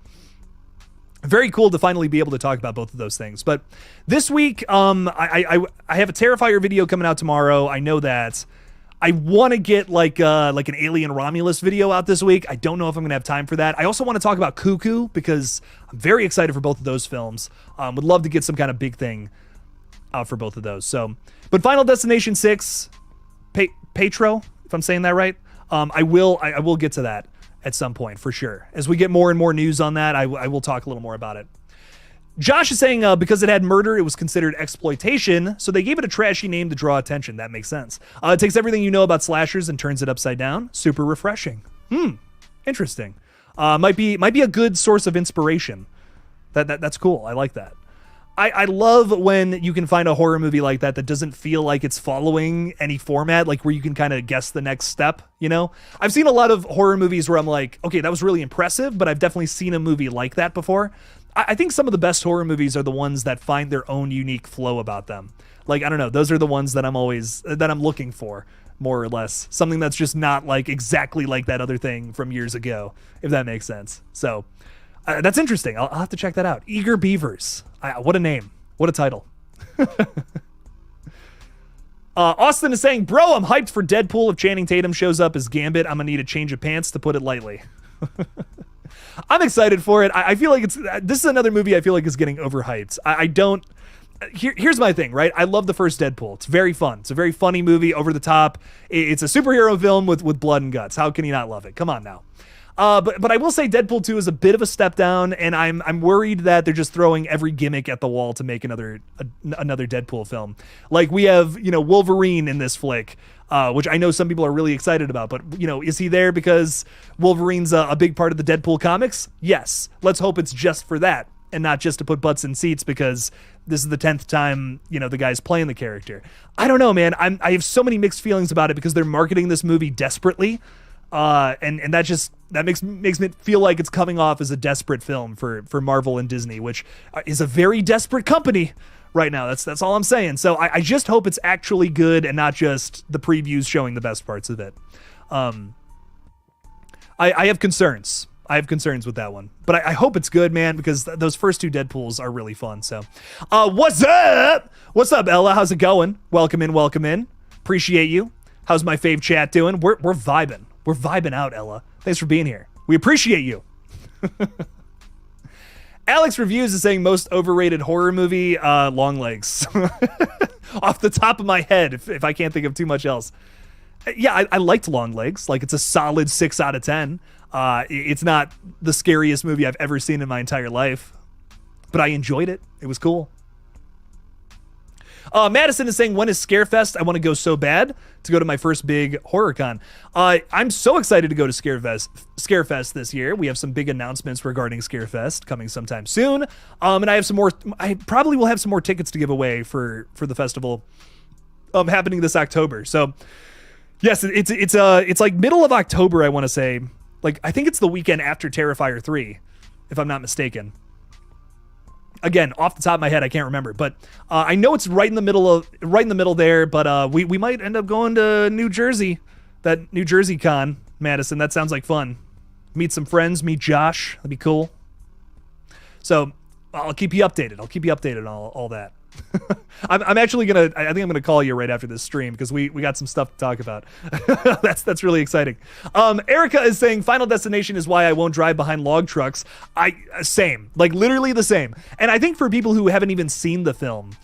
very cool to finally be able to talk about both of those things. But this week, I have a Terrifier video coming out tomorrow. I know that. I want to get like an Alien Romulus video out this week. I don't know if I'm going to have time for that. I also want to talk about Cuckoo because I'm very excited for both of those films. Would love to get some kind of big thing out for both of those. So, but Final Destination 6, Petro, if I'm saying that right, I will get to that at some point for sure. As we get more and more news on that, I will talk a little more about it. Josh is saying because it had murder, it was considered exploitation, so they gave it a trashy name to draw attention. That makes sense. It takes everything you know about slashers and turns it upside down. Super refreshing. Interesting. Might be a good source of inspiration. That's cool. I like that. I love when you can find a horror movie like that doesn't feel like it's following any format, like where you can kind of guess the next step, you know? I've seen a lot of horror movies where I'm like, okay, that was really impressive, but I've definitely seen a movie like that before. I think some of the best horror movies are the ones that find their own unique flow about them. Like, I don't know, those are the ones that I'm looking for, more or less. Something that's just not like exactly like that other thing from years ago, if that makes sense. So that's interesting. I'll have to check that out. Eager Beavers. What a name. What a title. Austin is saying, bro, I'm hyped for Deadpool. If Channing Tatum shows up as Gambit, I'm going to need a change of pants, to put it lightly. I'm excited for it. I feel like this is another movie I feel like is getting overhyped. Here's my thing, right? I love the first Deadpool. It's very fun. It's a very funny movie, over the top. It's a superhero film with blood and guts. How can you not love it? Come on now. But I will say Deadpool 2 is a bit of a step down, and I'm worried that they're just throwing every gimmick at the wall to make another Deadpool film. Like, we have, Wolverine in this flick, which I know some people are really excited about, but, is he there because Wolverine's a big part of the Deadpool comics? Yes. Let's hope it's just for that, and not just to put butts in seats because this is the 10th time, the guy's playing the character. I don't know, man. I have so many mixed feelings about it because they're marketing this movie desperately. And that makes me feel like it's coming off as a desperate film for Marvel and Disney, which is a very desperate company right now. That's all I'm saying. So I just hope it's actually good and not just the previews showing the best parts of it. I have concerns. I have concerns with that one, but I hope it's good, man, because those first two Deadpools are really fun. So, what's up? What's up, Ella? How's it going? Welcome in. Appreciate you. How's my fave chat doing? We're vibing. We're vibing out, Ella. Thanks for being here. We appreciate you. Alex Reviews is saying most overrated horror movie, Long Legs. Off the top of my head, if I can't think of too much else. Yeah, I liked Long Legs. Like, it's a solid 6 out of 10. It's not the scariest movie I've ever seen in my entire life, but I enjoyed it. It was cool. Madison is saying, when is Scarefest? I want to go so bad to go to my first big horror con. I'm so excited to go to Scarefest this year. We have some big announcements regarding Scarefest coming sometime soon. And I probably will have some more tickets to give away for the festival happening this October. So yes, it's like middle of October, I want to say. Like, I think it's the weekend after Terrifier 3, if I'm not mistaken. Again, off the top of my head, I can't remember, but I know it's right in the middle there. But we might end up going to New Jersey, that New Jersey con, Madison. That sounds like fun. Meet some friends, meet Josh. That'd be cool. So I'll keep you updated. On all that. I'm actually I think I'm gonna call you right after this stream because we got some stuff to talk about. That's really exciting. Erica is saying Final Destination is why I won't drive behind log trucks. Same, like literally the same. And I think for people who haven't even seen the film,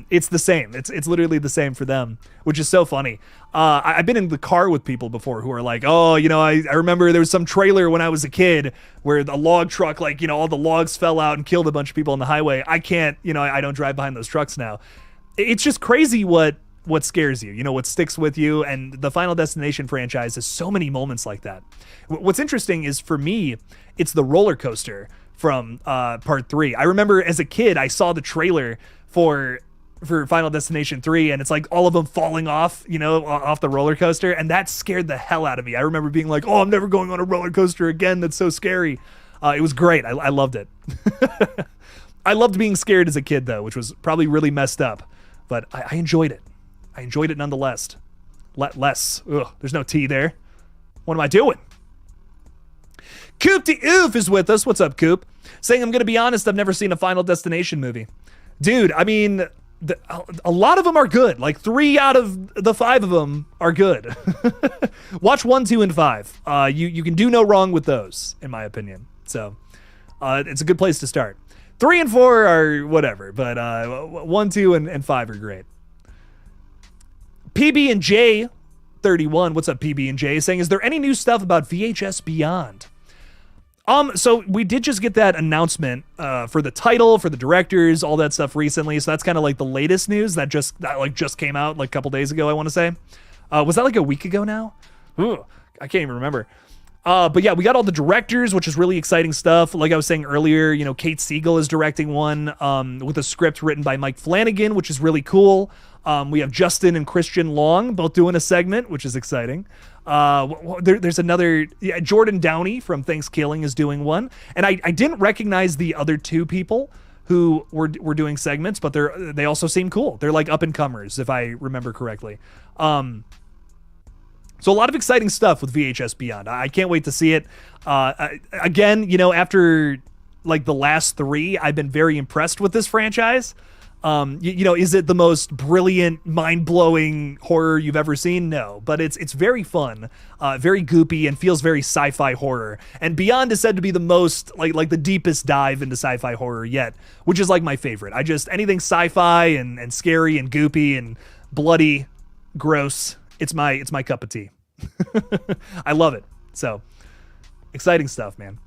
it's the same. It's literally the same for them, which is so funny. I've been in the car with people before who are like, oh, I remember there was some trailer when I was a kid where the log truck, like, all the logs fell out and killed a bunch of people on the highway. I can't, I don't drive behind those trucks now. It's just crazy what scares you, what sticks with you. And the Final Destination franchise has so many moments like that. What's interesting is, for me, it's the roller coaster from part 3. I remember as a kid, I saw the trailer for Final Destination 3, and it's like all of them falling off, off the roller coaster, and that scared the hell out of me. I remember being like, oh, I'm never going on a roller coaster again. That's so scary. It was great. I loved it. I loved being scared as a kid, though, which was probably really messed up, but I enjoyed it. I enjoyed it nonetheless. There's no T there. What am I doing? Coop de Oof is with us. What's up, Coop? Saying, I'm going to be honest, I've never seen a Final Destination movie. Dude, I mean, a lot of them are good. Like 3 out of the 5 of them are good. Watch 1, 2, and 5. You can do no wrong with those, in my opinion. So it's a good place to start. 3 and 4 are whatever, but 1, 2, and 5 are great. PB and J 31. What's up, PB and J? Saying, is there any new stuff about VHS Beyond? So we did just get that announcement for the title, for the directors, all that stuff recently. So that's kind of like the latest news that just came out like a couple days ago, I want to say. Was that like a week ago now? Ooh, I can't even remember. But yeah, we got all the directors, which is really exciting stuff. Like I was saying earlier, you know, Kate Siegel is directing one with a script written by Mike Flanagan, which is really cool. We have Justin and Christian Long both doing a segment, which is exciting. There's another, Jordan Downey from Thanksgiving is doing one. And I didn't recognize the other two people who were doing segments, but they also seem cool. They're like up-and-comers, if I remember correctly. So a lot of exciting stuff with VHS Beyond. I can't wait to see it. Again, you know, after like the last three, I've been very impressed with this franchise. You know, is it the most brilliant, mind-blowing horror you've ever seen? No, but it's very fun, very goopy, and feels very sci-fi horror. And Beyond is said to be the most, like the deepest dive into sci-fi horror yet, which is like my favorite. Anything sci-fi and scary and goopy and bloody, gross. It's my cup of tea. I love it. So exciting stuff, man.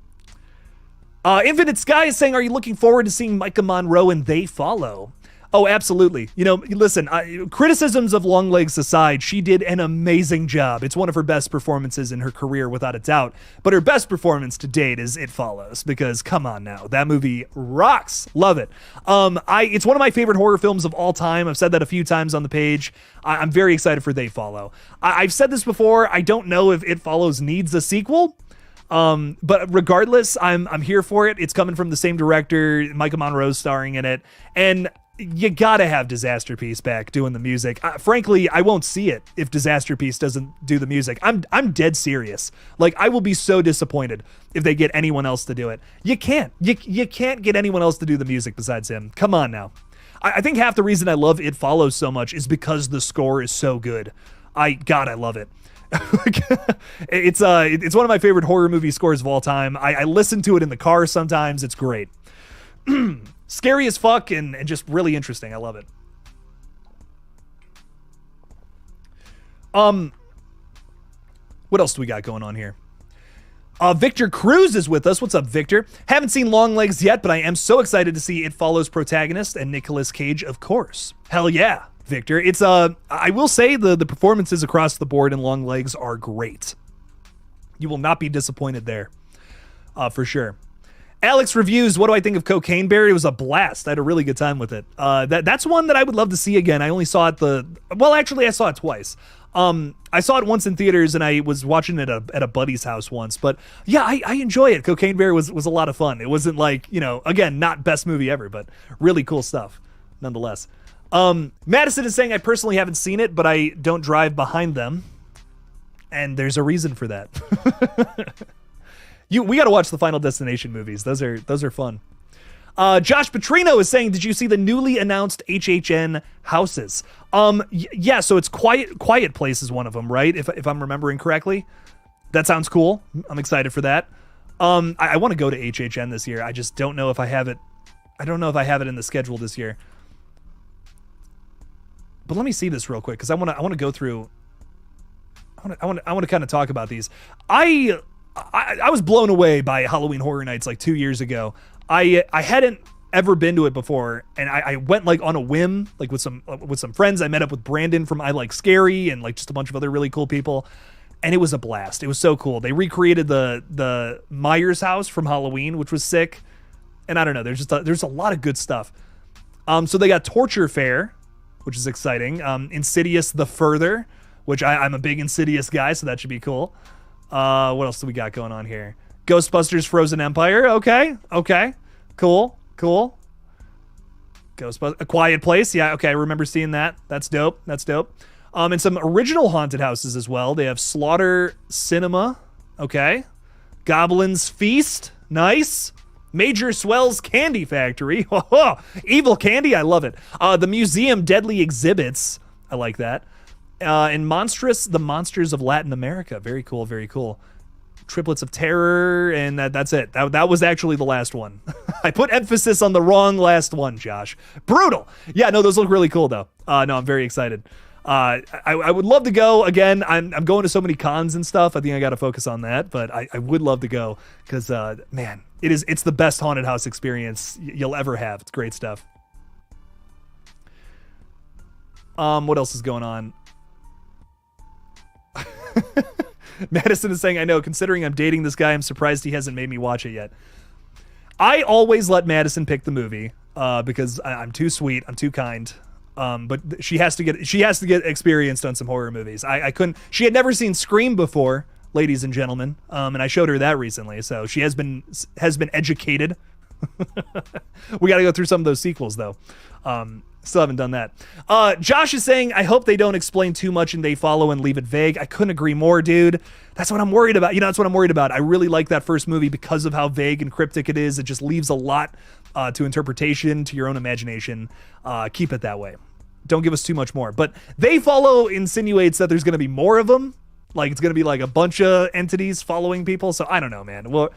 Infinite Sky is saying, are you looking forward to seeing Micah Monroe and They Follow? Oh, absolutely. You know, listen, criticisms of Longlegs aside, she did an amazing job. It's one of her best performances in her career, without a doubt. But her best performance to date is It Follows, because come on now, that movie rocks. Love it. It's one of my favorite horror films of all time. I've said that a few times on the page. I'm very excited for They Follow. I've said this before. I don't know if It Follows needs a sequel. But regardless, I'm here for it. It's coming from the same director. Micah Monroe's starring in it. And you gotta have Disaster Piece back doing the music. Frankly, I won't see it if Disaster Piece doesn't do the music. I'm dead serious. Like, I will be so disappointed if they get anyone else to do it. You can't. You can't get anyone else to do the music besides him. Come on now. I think half the reason I love It Follows so much is because the score is so good. I love it. It's one of my favorite horror movie scores of all time. I listen to it in the car sometimes. It's great. Scary as fuck and just really interesting. I love it. What else do we got going on here? Victor Cruz is with us. What's up, Victor? Haven't seen Longlegs yet, but I am so excited to see It Follows protagonist and Nicolas Cage, of course. Hell yeah, Victor. It's I will say the performances across the board in Longlegs are great. You will not be disappointed there, for sure. Alex reviews, what do I think of Cocaine Bear? It was a blast. I had a really good time with it. That's one that I would love to see again. I only saw it I saw it twice. I saw it once in theaters and I was watching it at a buddy's house once, but yeah, I enjoy it. Cocaine Bear was a lot of fun. It wasn't like, you know, again, not best movie ever, but really cool stuff nonetheless. Madison is saying, I personally haven't seen it, but I don't drive behind them. And there's a reason for that. We got to watch the Final Destination movies. Those are fun. Josh Petrino is saying, did you see the newly announced HHN houses? Yeah, so it's Quiet Place is one of them, right? If I'm remembering correctly. That sounds cool. I'm excited for that. I want to go to HHN this year. I just don't know if I have it. I don't know if I have it in the schedule this year. But let me see this real quick, because I want to go through. I want to kind of talk about these. I was blown away by Halloween Horror Nights like 2 years ago. I hadn't ever been to it before, and I went like on a whim, like with some friends. I met up with Brandon from I Like Scary and like just a bunch of other really cool people, and it was a blast. It was so cool. They recreated the Myers house from Halloween, which was sick. And I don't know, there's a lot of good stuff. So they got Torture Fair, which is exciting. Insidious The Further, which I'm a big Insidious guy, so that should be cool. What else do we got going on here? Ghostbusters Frozen Empire. Okay. Cool. Ghostbusters, A Quiet Place. Yeah, okay, I remember seeing that. That's dope. And some original haunted houses as well. They have Slaughter Cinema. Okay. Goblin's Feast. Nice. Major Swell's Candy Factory. Evil Candy. I love it. The Museum Deadly Exhibits. I like that. And Monstrous, The Monsters of Latin America. Very cool. Triplets of Terror, and that's it. That was actually the last one. I put emphasis on the wrong last one, Josh. Brutal. Yeah, no, those look really cool, though. No, I'm very excited. I would love to go. Again, I'm going to so many cons and stuff. I think I got to focus on that, but I would love to go because, man, it's the best haunted house experience you'll ever have. It's great stuff. What else is going on? Madison is saying, I know, considering I'm dating this guy, I'm surprised he hasn't made me watch it yet. I always let Madison pick the movie because I'm too sweet, I'm too kind. But she has to get experienced on some horror movies. I couldn't. She had never seen Scream before, ladies and gentlemen, and I showed her that recently, so she has been educated. We got to go through some of those sequels though. Still haven't done that. Josh is saying, I hope they don't explain too much and they follow and leave it vague. I couldn't agree more, dude. That's what I'm worried about. That's what I'm worried about. I really like that first movie because of how vague and cryptic it is. It just leaves a lot to interpretation, to your own imagination. Keep it that way. Don't give us too much more. But They Follow insinuates that there's going to be more of them. Like, it's going to be like a bunch of entities following people. So I don't know, man. We'll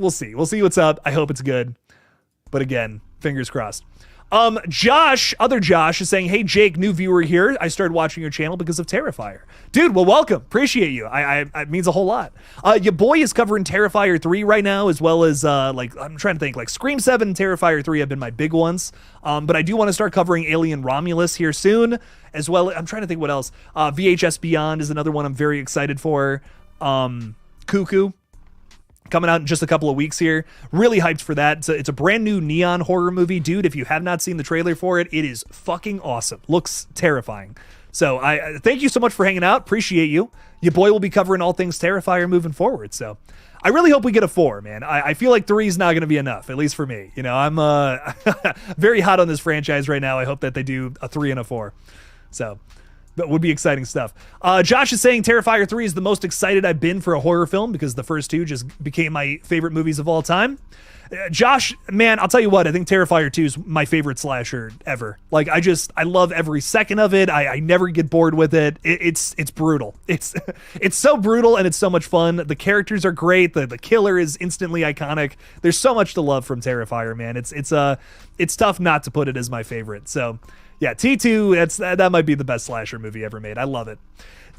see. We'll see what's up. I hope it's good. But again, fingers crossed. Other Josh is saying, hey, Jake, new viewer here. I started watching your channel because of Terrifier. Dude, well, welcome. Appreciate you. It means a whole lot. Your boy is covering Terrifier 3 right now, as well as, I'm trying to think, like Scream 7 and Terrifier 3 have been my big ones. But I do want to start covering Alien Romulus here soon, as well. I'm trying to think what else. VHS Beyond is another one I'm very excited for. Cuckoo. Coming out in just a couple of weeks here. Really hyped for that. It's a brand new neon horror movie. Dude, if you have not seen the trailer for it, it is fucking awesome. Looks terrifying. So I thank you so much for hanging out. Appreciate you. Your boy will be covering all things Terrifier moving forward. So I really hope we get a 4, man. I feel like 3 is not going to be enough, at least for me. I'm very hot on this franchise right now. I hope that they do a 3 and a 4. So that would be exciting stuff. Josh is saying Terrifier 3 is the most excited I've been for a horror film because the first 2 just became my favorite movies of all time. Josh, man, I'll tell you what, I think Terrifier 2 is my favorite slasher ever. Like, I love every second of it. I never get bored with it. It's brutal. It's so brutal and it's so much fun. The characters are great. The killer is instantly iconic. There's so much to love from Terrifier, man. It's tough not to put it as my favorite. So yeah, T2, that might be the best slasher movie ever made. I love it.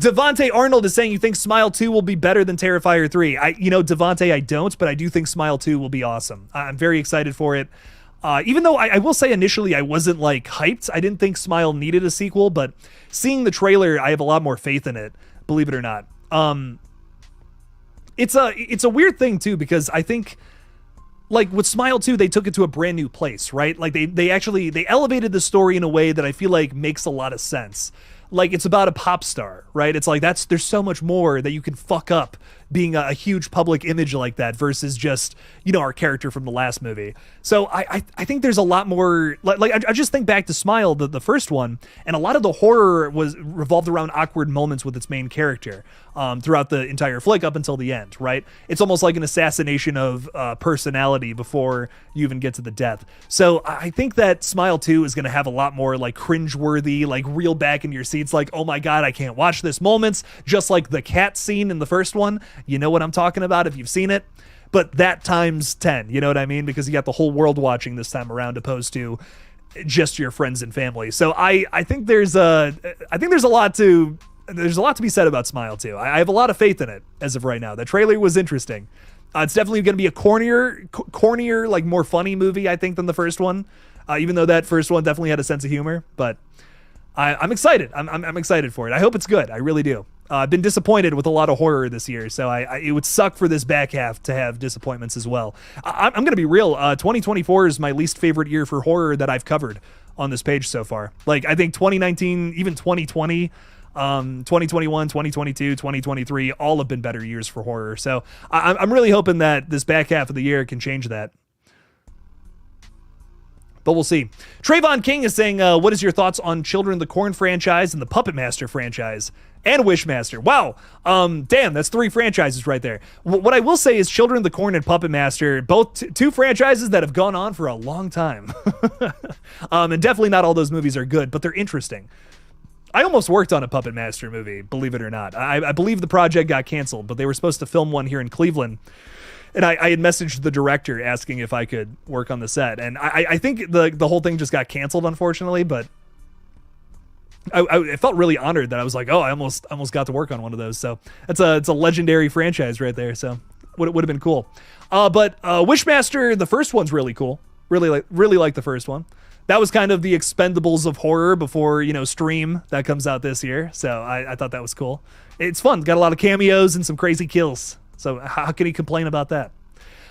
Devontae Arnold is saying, you think Smile 2 will be better than Terrifier 3? Devontae, I don't, but I do think Smile 2 will be awesome. I'm very excited for it. Even though I will say initially I wasn't like hyped. I didn't think Smile needed a sequel, but seeing the trailer, I have a lot more faith in it, believe it or not. It's a weird thing too, because I think, like with Smile 2, they took it to a brand new place, right? Like they elevated the story in a way that I feel like makes a lot of sense. Like, it's about a pop star, right? It's like there's so much more that you can fuck up being a huge public image like that versus just, our character from the last movie. So I think there's a lot more, I just think back to Smile, the first one, and a lot of the horror was revolved around awkward moments with its main character throughout the entire flick up until the end, right? It's almost like an assassination of personality before you even get to the death. So I think that Smile 2 is going to have a lot more like cringeworthy, like reel back in your seats, like, oh my God, I can't watch this moments, just like the cat scene in the first one. You know what I'm talking about if you've seen it, but that times 10, you know what I mean? Because you got the whole world watching this time around opposed to just your friends and family. So I think there's a lot to be said about Smile 2. I have a lot of faith in it as of right now. The trailer was interesting. It's definitely going to be a cornier, like more funny movie, I think, than the first one. Even though that first one definitely had a sense of humor, but I'm excited. I'm excited for it. I hope it's good. I really do. I've been disappointed with a lot of horror this year, so it would suck for this back half to have disappointments as well. I'm going to be real. 2024 is my least favorite year for horror that I've covered on this page so far. Like, I think 2019, even 2020, 2021, 2022, 2023, all have been better years for horror. So I'm really hoping that this back half of the year can change that. But we'll see. Trayvon King is saying, what is your thoughts on Children of the Corn franchise and the Puppet Master franchise? And Wishmaster. Wow. Damn, that's 3 franchises right there. What I will say is Children of the Corn and Puppet Master, both 2 franchises that have gone on for a long time. And definitely not all those movies are good, but they're interesting. I almost worked on a Puppet Master movie, believe it or not. I believe the project got canceled, but they were supposed to film one here in Cleveland. And I had messaged the director asking if I could work on the set. And I think the whole thing just got canceled, unfortunately, but I felt really honored that I was like, oh, I almost got to work on one of those. So it's a legendary franchise right there. So would have been cool. But Wishmaster, the first one's really cool. Really like the first one. that was kind of the Expendables of horror before, you know, Stream that comes out this year. So I thought that was cool. It's fun. Got a lot of cameos and some crazy kills. So how can he complain about that?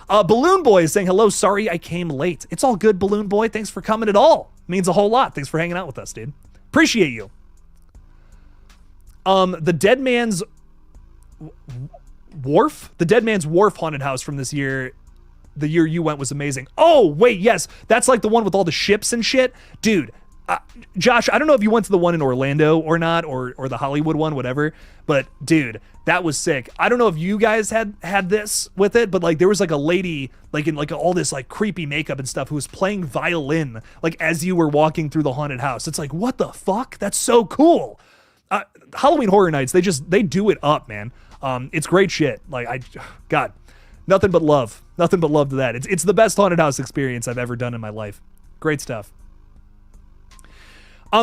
Balloon Boy is saying, hello, sorry I came late. It's all good, Balloon Boy. Thanks for coming at all. Means a whole lot. Thanks for hanging out with us, dude. Appreciate you. The Dead Man's Wharf? The Dead Man's Wharf haunted house from this year. The year you went was amazing. Oh, wait, yes. That's like the one with all the ships and shit. Dude, Josh, I don't know if you went to the one in Orlando or not, or the Hollywood one, whatever. But, dude, that was sick. I don't know if you guys had this with it, but, like, there was, like, a lady, like, in, like, all this, like, creepy makeup and stuff who was playing violin, like, as you were walking through the haunted house. It's like, what the fuck? That's so cool. Halloween Horror Nights, they do it up, man. It's great shit. Like, God, nothing but love. Nothing but love to that. It's the best haunted house experience I've ever done in my life. Great stuff.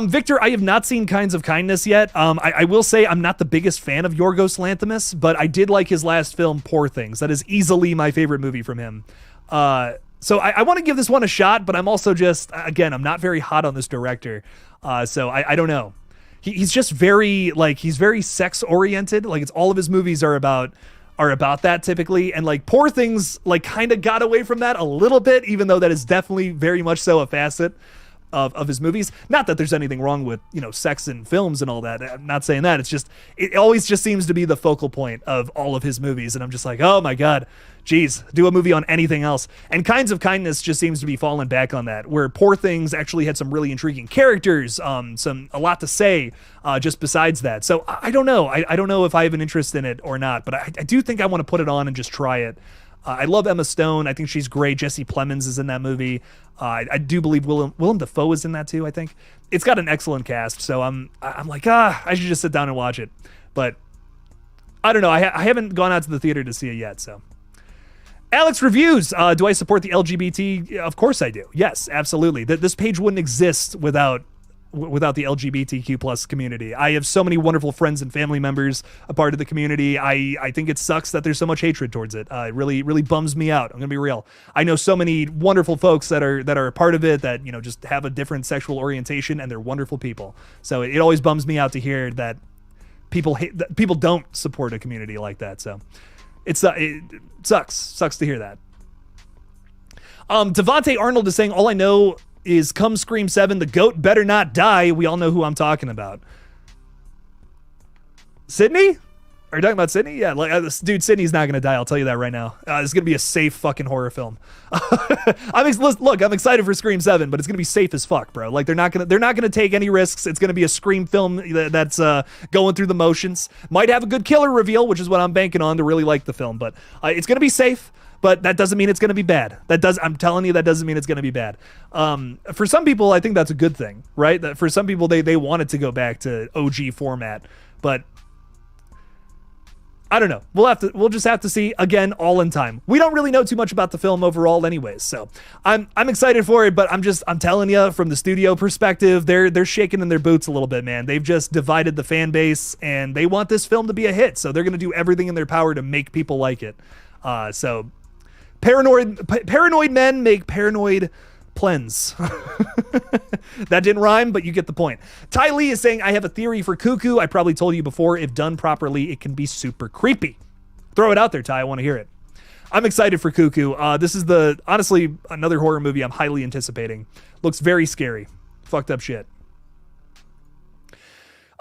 Victor, I have not seen Kinds of Kindness yet. I will say I'm not the biggest fan of Yorgos Lanthimos, but I did like his last film, Poor Things. That is easily my favorite movie from him. So I want to give this one a shot, but I'm also just, again, I'm not very hot on this director. So I don't know. He's just very, like, he's very sex oriented. Like, it's all of his movies are about that typically. And like Poor Things, like, kind of got away from that a little bit, even though that is definitely very much so a facet of his movies. Not that there's anything wrong with, you know, sex in films and all that. I'm not saying that. It's just, it always just seems to be the focal point of all of his movies. And I'm just like, oh my God, geez, do a movie on anything else. And Kinds of Kindness just seems to be falling back on that, where Poor Things actually had some really intriguing characters, a lot to say, just besides that. So I don't know. I don't know if I have an interest in it or not, but I do think I want to put it on and just try it. I love Emma Stone. I think she's great. Jesse Plemons is in that movie. I do believe Willem Dafoe is in that too, I think. It's got an excellent cast, so I'm like, I should just sit down and watch it. But I don't know. I haven't gone out to the theater to see it yet, so. Alex Reviews, do I support the LGBT? Of course I do. Yes, absolutely. This page wouldn't exist without the LGBTQ plus community. I have so many wonderful friends and family members a part of the community. I think it sucks that there's so much hatred towards it. It really bums me out. I'm gonna be real. I know so many wonderful folks that are a part of it that, you know, just have a different sexual orientation, and they're wonderful people. So it always bums me out to hear that people don't support a community like that. So it sucks to hear that. Devontae Arnold is saying, all I know is come Scream 7, the goat better not die. We all know who I'm talking about. Sydney? Are you talking about Sydney? Yeah, like, dude, Sydney's not gonna die. I'll tell you that right now. It's gonna be a safe fucking horror film. I'm excited for Scream 7, but it's gonna be safe as fuck, bro. Like, they're not gonna take any risks. It's gonna be a Scream film that's going through the motions. Might have a good killer reveal, which is what I'm banking on to really like the film. But it's gonna be safe. But that doesn't mean it's going to be bad. I'm telling you, that doesn't mean it's going to be bad. For some people, I think that's a good thing, right? That for some people, they want it to go back to OG format. But I don't know. We'll just have to see, again, all in time. We don't really know too much about the film overall anyways. So I'm excited for it, but I'm telling you, from the studio perspective, they're shaking in their boots a little bit, man. They've just divided the fan base, and they want this film to be a hit. So they're going to do everything in their power to make people like it. So paranoid men make paranoid plans. That didn't rhyme, but you get the point. Ty Lee is saying, I have a theory for Cuckoo. I probably told you before, if done properly, it can be super creepy. Throw it out there, Ty. I want to hear it. I'm excited for Cuckoo. This is honestly, another horror movie I'm highly anticipating. Looks very scary. Fucked up shit.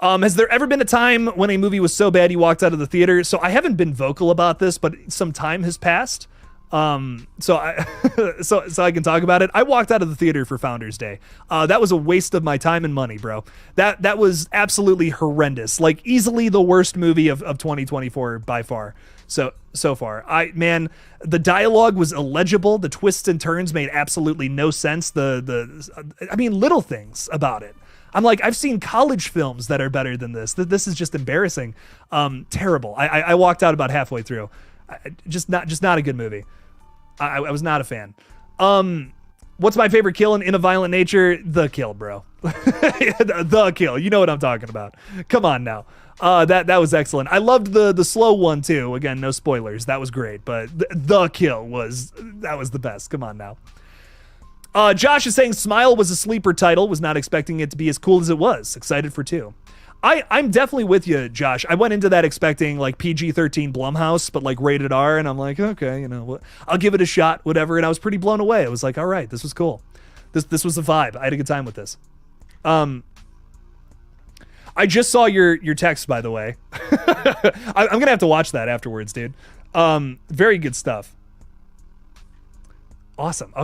Has there ever been a time when a movie was so bad you walked out of the theater? So I haven't been vocal about this, but some time has passed. So I can talk about it. I walked out of the theater for Founders Day. That was a waste of my time and money, bro. That was absolutely horrendous. Like, easily the worst movie of 2024 by far. So far. The dialogue was illegible. The twists and turns made absolutely no sense. Little things about it. I'm like, I've seen college films that are better than this. This is just embarrassing. Terrible. I walked out about halfway through. Just not a good movie. I was not a fan. What's my favorite kill in A Violent Nature? The kill, bro. The kill. You know what I'm talking about. Come on now. That was excellent. I loved the slow one too. Again, no spoilers. That was great. But the kill was the best. Come on now. Josh is saying Smile was a sleeper title. Was not expecting it to be as cool as it was. Excited for 2. I'm definitely with you, Josh. I went into that expecting like PG-13 Blumhouse, but like rated R, and I'm like, okay, you know, I'll give it a shot, whatever. And I was pretty blown away. I was like, all right, this was cool. This was a vibe. I had a good time with this. I just saw your text, by the way. I'm gonna have to watch that afterwards, dude. Very good stuff. Awesome.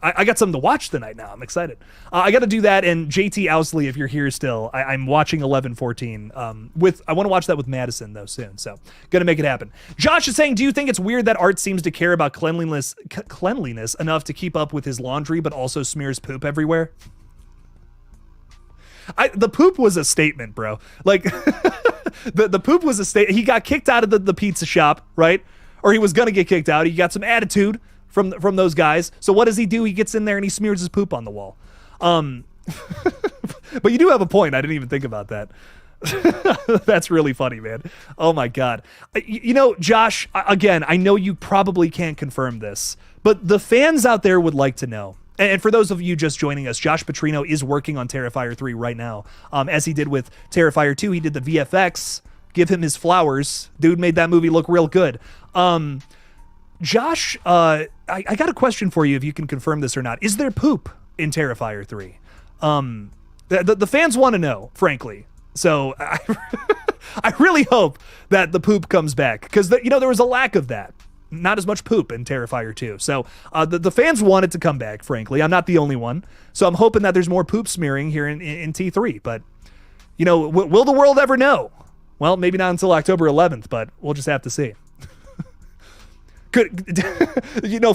I got something to watch tonight now. I'm excited. I got to do that. And JT Owsley, if you're here still, I'm watching 11:14. I want to watch that with Madison though soon. So gonna make it happen. Josh is saying, do you think it's weird that Art seems to care about cleanliness enough to keep up with his laundry, but also smears poop everywhere? The poop was a statement, bro. Like the poop was a statement. He got kicked out of the pizza shop, right? Or he was gonna get kicked out. He got some attitude from those guys. So what does he do? He gets in there and he smears his poop on the wall. But you do have a point. I didn't even think about that. That's really funny, man. Oh my God. You know, Josh, again, I know you probably can't confirm this, but the fans out there would like to know. And for those of you just joining us, Josh Petrino is working on Terrifier 3 right now. As he did with Terrifier 2, he did the VFX. Give him his flowers. Dude made that movie look real good. Josh, I got a question for you if you can confirm this or not. Is there poop in Terrifier 3? The fans want to know, frankly. So I really hope that the poop comes back because, there was a lack of that. Not as much poop in Terrifier 2. So the fans want it to come back, frankly. I'm not the only one. So I'm hoping that there's more poop smearing here in T3. But, will the world ever know? Well, maybe not until October 11th, but we'll just have to see.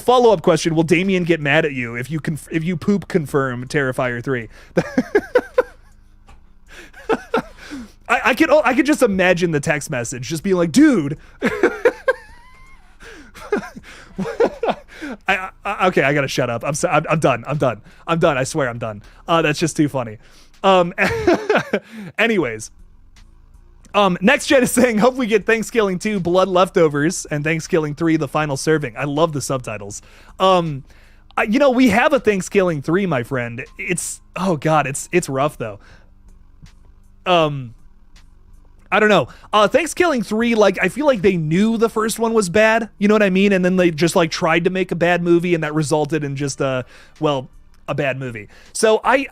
Follow-up question, will Damien get mad at you if you poop confirm Terrifier 3? I could just imagine the text message just being like, dude. Okay, I gotta shut up. I'm done. I swear I'm done. That's just too funny. Anyways. Next Gen is saying, hope we get Thanksgiving 2 Blood Leftovers and Thanksgiving 3 The Final Serving. I love the subtitles. We have a Thanksgiving 3, my friend. It's rough though. I don't know. Thanksgiving 3, I feel like they knew the first one was bad. You know what I mean? And then they just tried to make a bad movie, and that resulted in just a bad movie. So I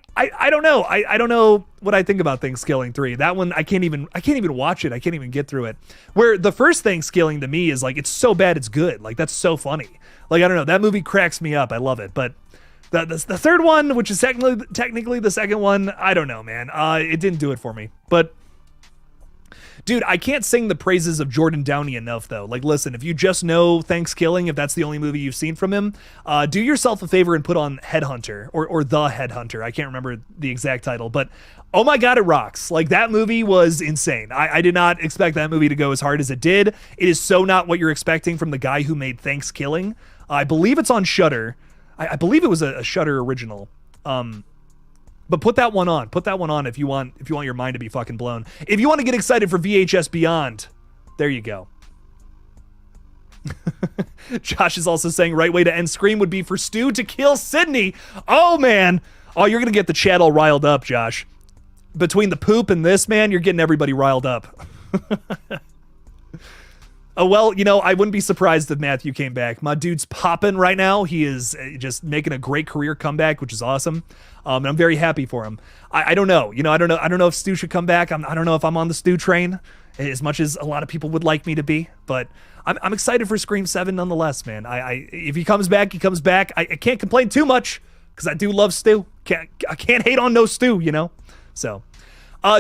don't know. I don't know what I think about Thanksgiving 3. That one I can't even watch it. I can't even get through it. Where the first Thanksgiving to me is it's so bad it's good. That's so funny. I don't know. That movie cracks me up. I love it. But the third one, which is technically the second one, I don't know, man. It didn't do it for me. But dude, I can't sing the praises of Jordan Downey enough, though. Listen, if you just know Thanksgiving, if that's the only movie you've seen from him, do yourself a favor and put on Headhunter or The Headhunter. I can't remember the exact title, but oh my God, it rocks. That movie was insane. I did not expect that movie to go as hard as it did. It is so not what you're expecting from the guy who made Thanksgiving. I believe it's on Shudder. I believe it was a Shudder original. But put that one on. Put that one on if you want your mind to be fucking blown. If you want to get excited for VHS Beyond, there you go. Josh is also saying right way to end Scream would be for Stu to kill Sydney. Oh man. Oh, you're gonna get the chat all riled up, Josh. Between the poop and this, man, you're getting everybody riled up. Oh, well, I wouldn't be surprised if Matthew came back. My dude's popping right now. He is just making a great career comeback, which is awesome. And I'm very happy for him. I don't know. I don't know if Stu should come back. I don't know if I'm on the Stu train as much as a lot of people would like me to be. But I'm excited for Scream 7 nonetheless, man. If he comes back, he comes back. I can't complain too much because I do love Stu. I can't hate on no Stu, So...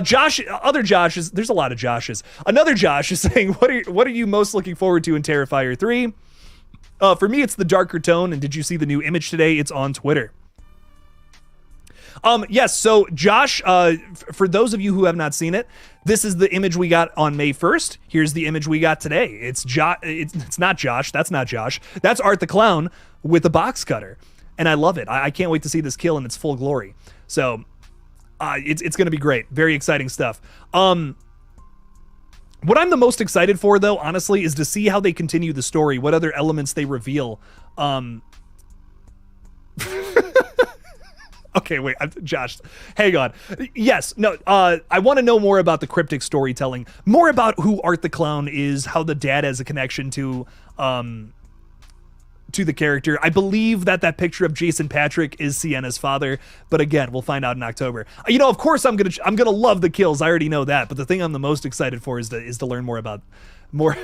Josh, other Joshes, there's a lot of Joshes. Another Josh is saying, what are you most looking forward to in Terrifier 3? For me, it's the darker tone, and did you see the new image today? It's on Twitter. Yes, so Josh, for those of you who have not seen it, this is the image we got on May 1st. Here's the image we got today. It's not Josh, that's not Josh. That's Art the Clown with a box cutter. And I love it. I can't wait to see this kill in its full glory. So... it's going to be great. Very exciting stuff. What I'm the most excited for, though, honestly, is to see how they continue the story, what other elements they reveal. Okay, wait, Josh, hang on. Yes, no, I want to know more about the cryptic storytelling, more about who Art the Clown is, how the dad has a connection to the character. I believe that picture of Jason Patrick is Sienna's father, but again, we'll find out in October. You know, of course, I'm gonna love the kills. I already know that, but the thing I'm the most excited for is to learn more about more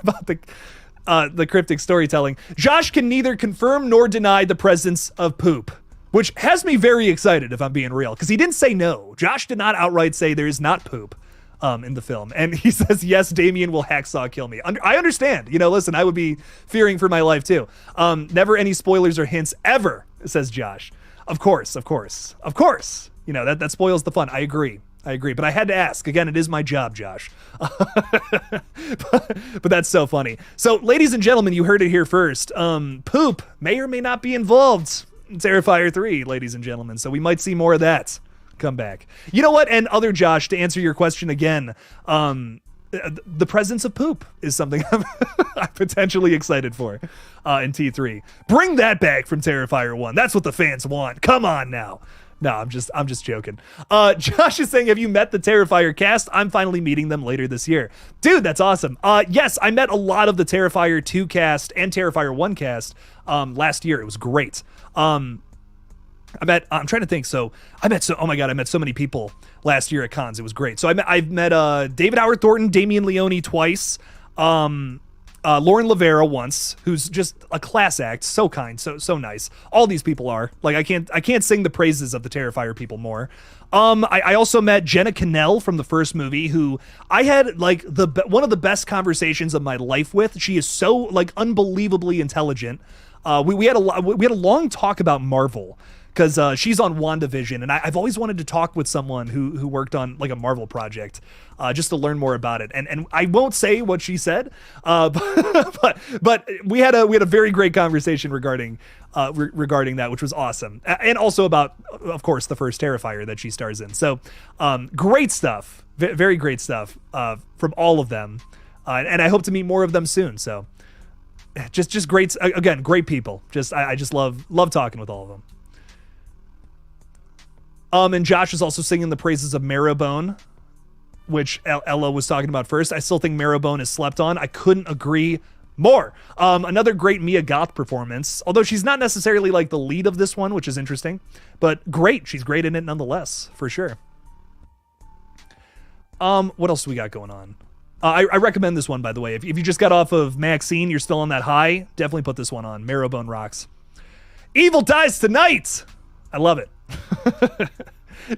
about the cryptic storytelling. Josh can neither confirm nor deny the presence of poop, which has me very excited, if I'm being real, because he didn't say no. Josh did not outright say there is not poop in the film. And he says, yes, Damien will hacksaw kill me. I understand. You know, listen, I would be fearing for my life too. Never any spoilers or hints ever, says Josh. Of course. You know, that spoils the fun. I agree. But I had to ask. Again, it is my job, Josh. but that's so funny. So, ladies and gentlemen, you heard it here first. Poop may or may not be involved in Terrifier 3, ladies and gentlemen. So we might see more of that come back. You know what? And other Josh, to answer your question again, the presence of poop is something I'm potentially excited for in T3. Bring that back from Terrifier 1. That's what the fans want. Come on now. No, I'm just joking. Josh is saying, have you met the Terrifier cast? I'm finally meeting them later this year. Dude, that's awesome. Yes, I met a lot of the Terrifier 2 cast and Terrifier 1 cast last year. It was great. I'm trying to think. Oh my God, I met so many people last year at cons. It was great. So I've met David Howard Thornton, Damian Leone twice, Lauren Lavera once, who's just a class act, so kind, so nice. All these people are. Like, I can't sing the praises of the Terrifier people more. I also met Jenna Cannell from the first movie, who I had like one of the best conversations of my life with. She is so like unbelievably intelligent. We had a long talk about Marvel, because she's on WandaVision, and I've always wanted to talk with someone who worked on like a Marvel project, just to learn more about it. And I won't say what she said, but we had a very great conversation regarding that, which was awesome, and also about, of course, the first Terrifier that she stars in. So great stuff, very great stuff from all of them, and I hope to meet more of them soon. So just great, again, great people. I just love talking with all of them. And Josh is also singing the praises of Marrowbone, which Ella was talking about first. I still think Marrowbone is slept on. I couldn't agree more. Another great Mia Goth performance, although she's not necessarily like the lead of this one, which is interesting, but great. She's great in it nonetheless, for sure. What else do we got going on? I recommend this one, by the way. If you just got off of Maxine, you're still on that high, definitely put this one on. Marrowbone rocks. Evil dies tonight. I love it.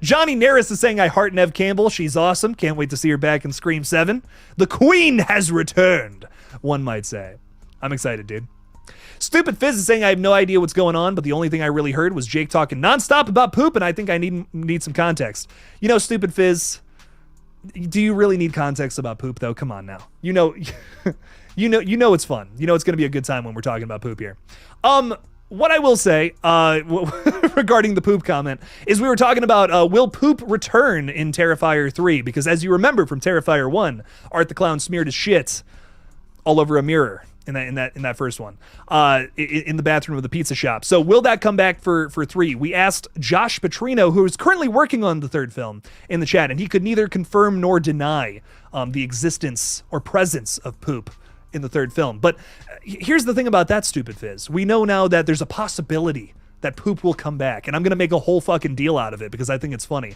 Johnny Naris is saying, I heart Nev Campbell. She's awesome. Can't wait to see her back in Scream 7. The Queen has returned, one might say. I'm excited, dude. Stupid Fizz is saying, I have no idea what's going on, but the only thing I really heard was Jake talking nonstop about poop, and I think I need some context. You know, Stupid Fizz, do you really need context about poop, though? Come on now. You know it's fun. You know it's going to be a good time when we're talking about poop here. What I will say regarding the poop comment is we were talking about will poop return in Terrifier 3? Because as you remember from Terrifier 1, Art the Clown smeared his shit all over a mirror in that first one, in the bathroom of the pizza shop. So will that come back for 3? We asked Josh Petrino, who is currently working on the third film, in the chat, and he could neither confirm nor deny the existence or presence of poop in the third film. But here's the thing about that, Stupid Fizz. We know now that there's a possibility that poop will come back, and I'm gonna make a whole fucking deal out of it because I think it's funny.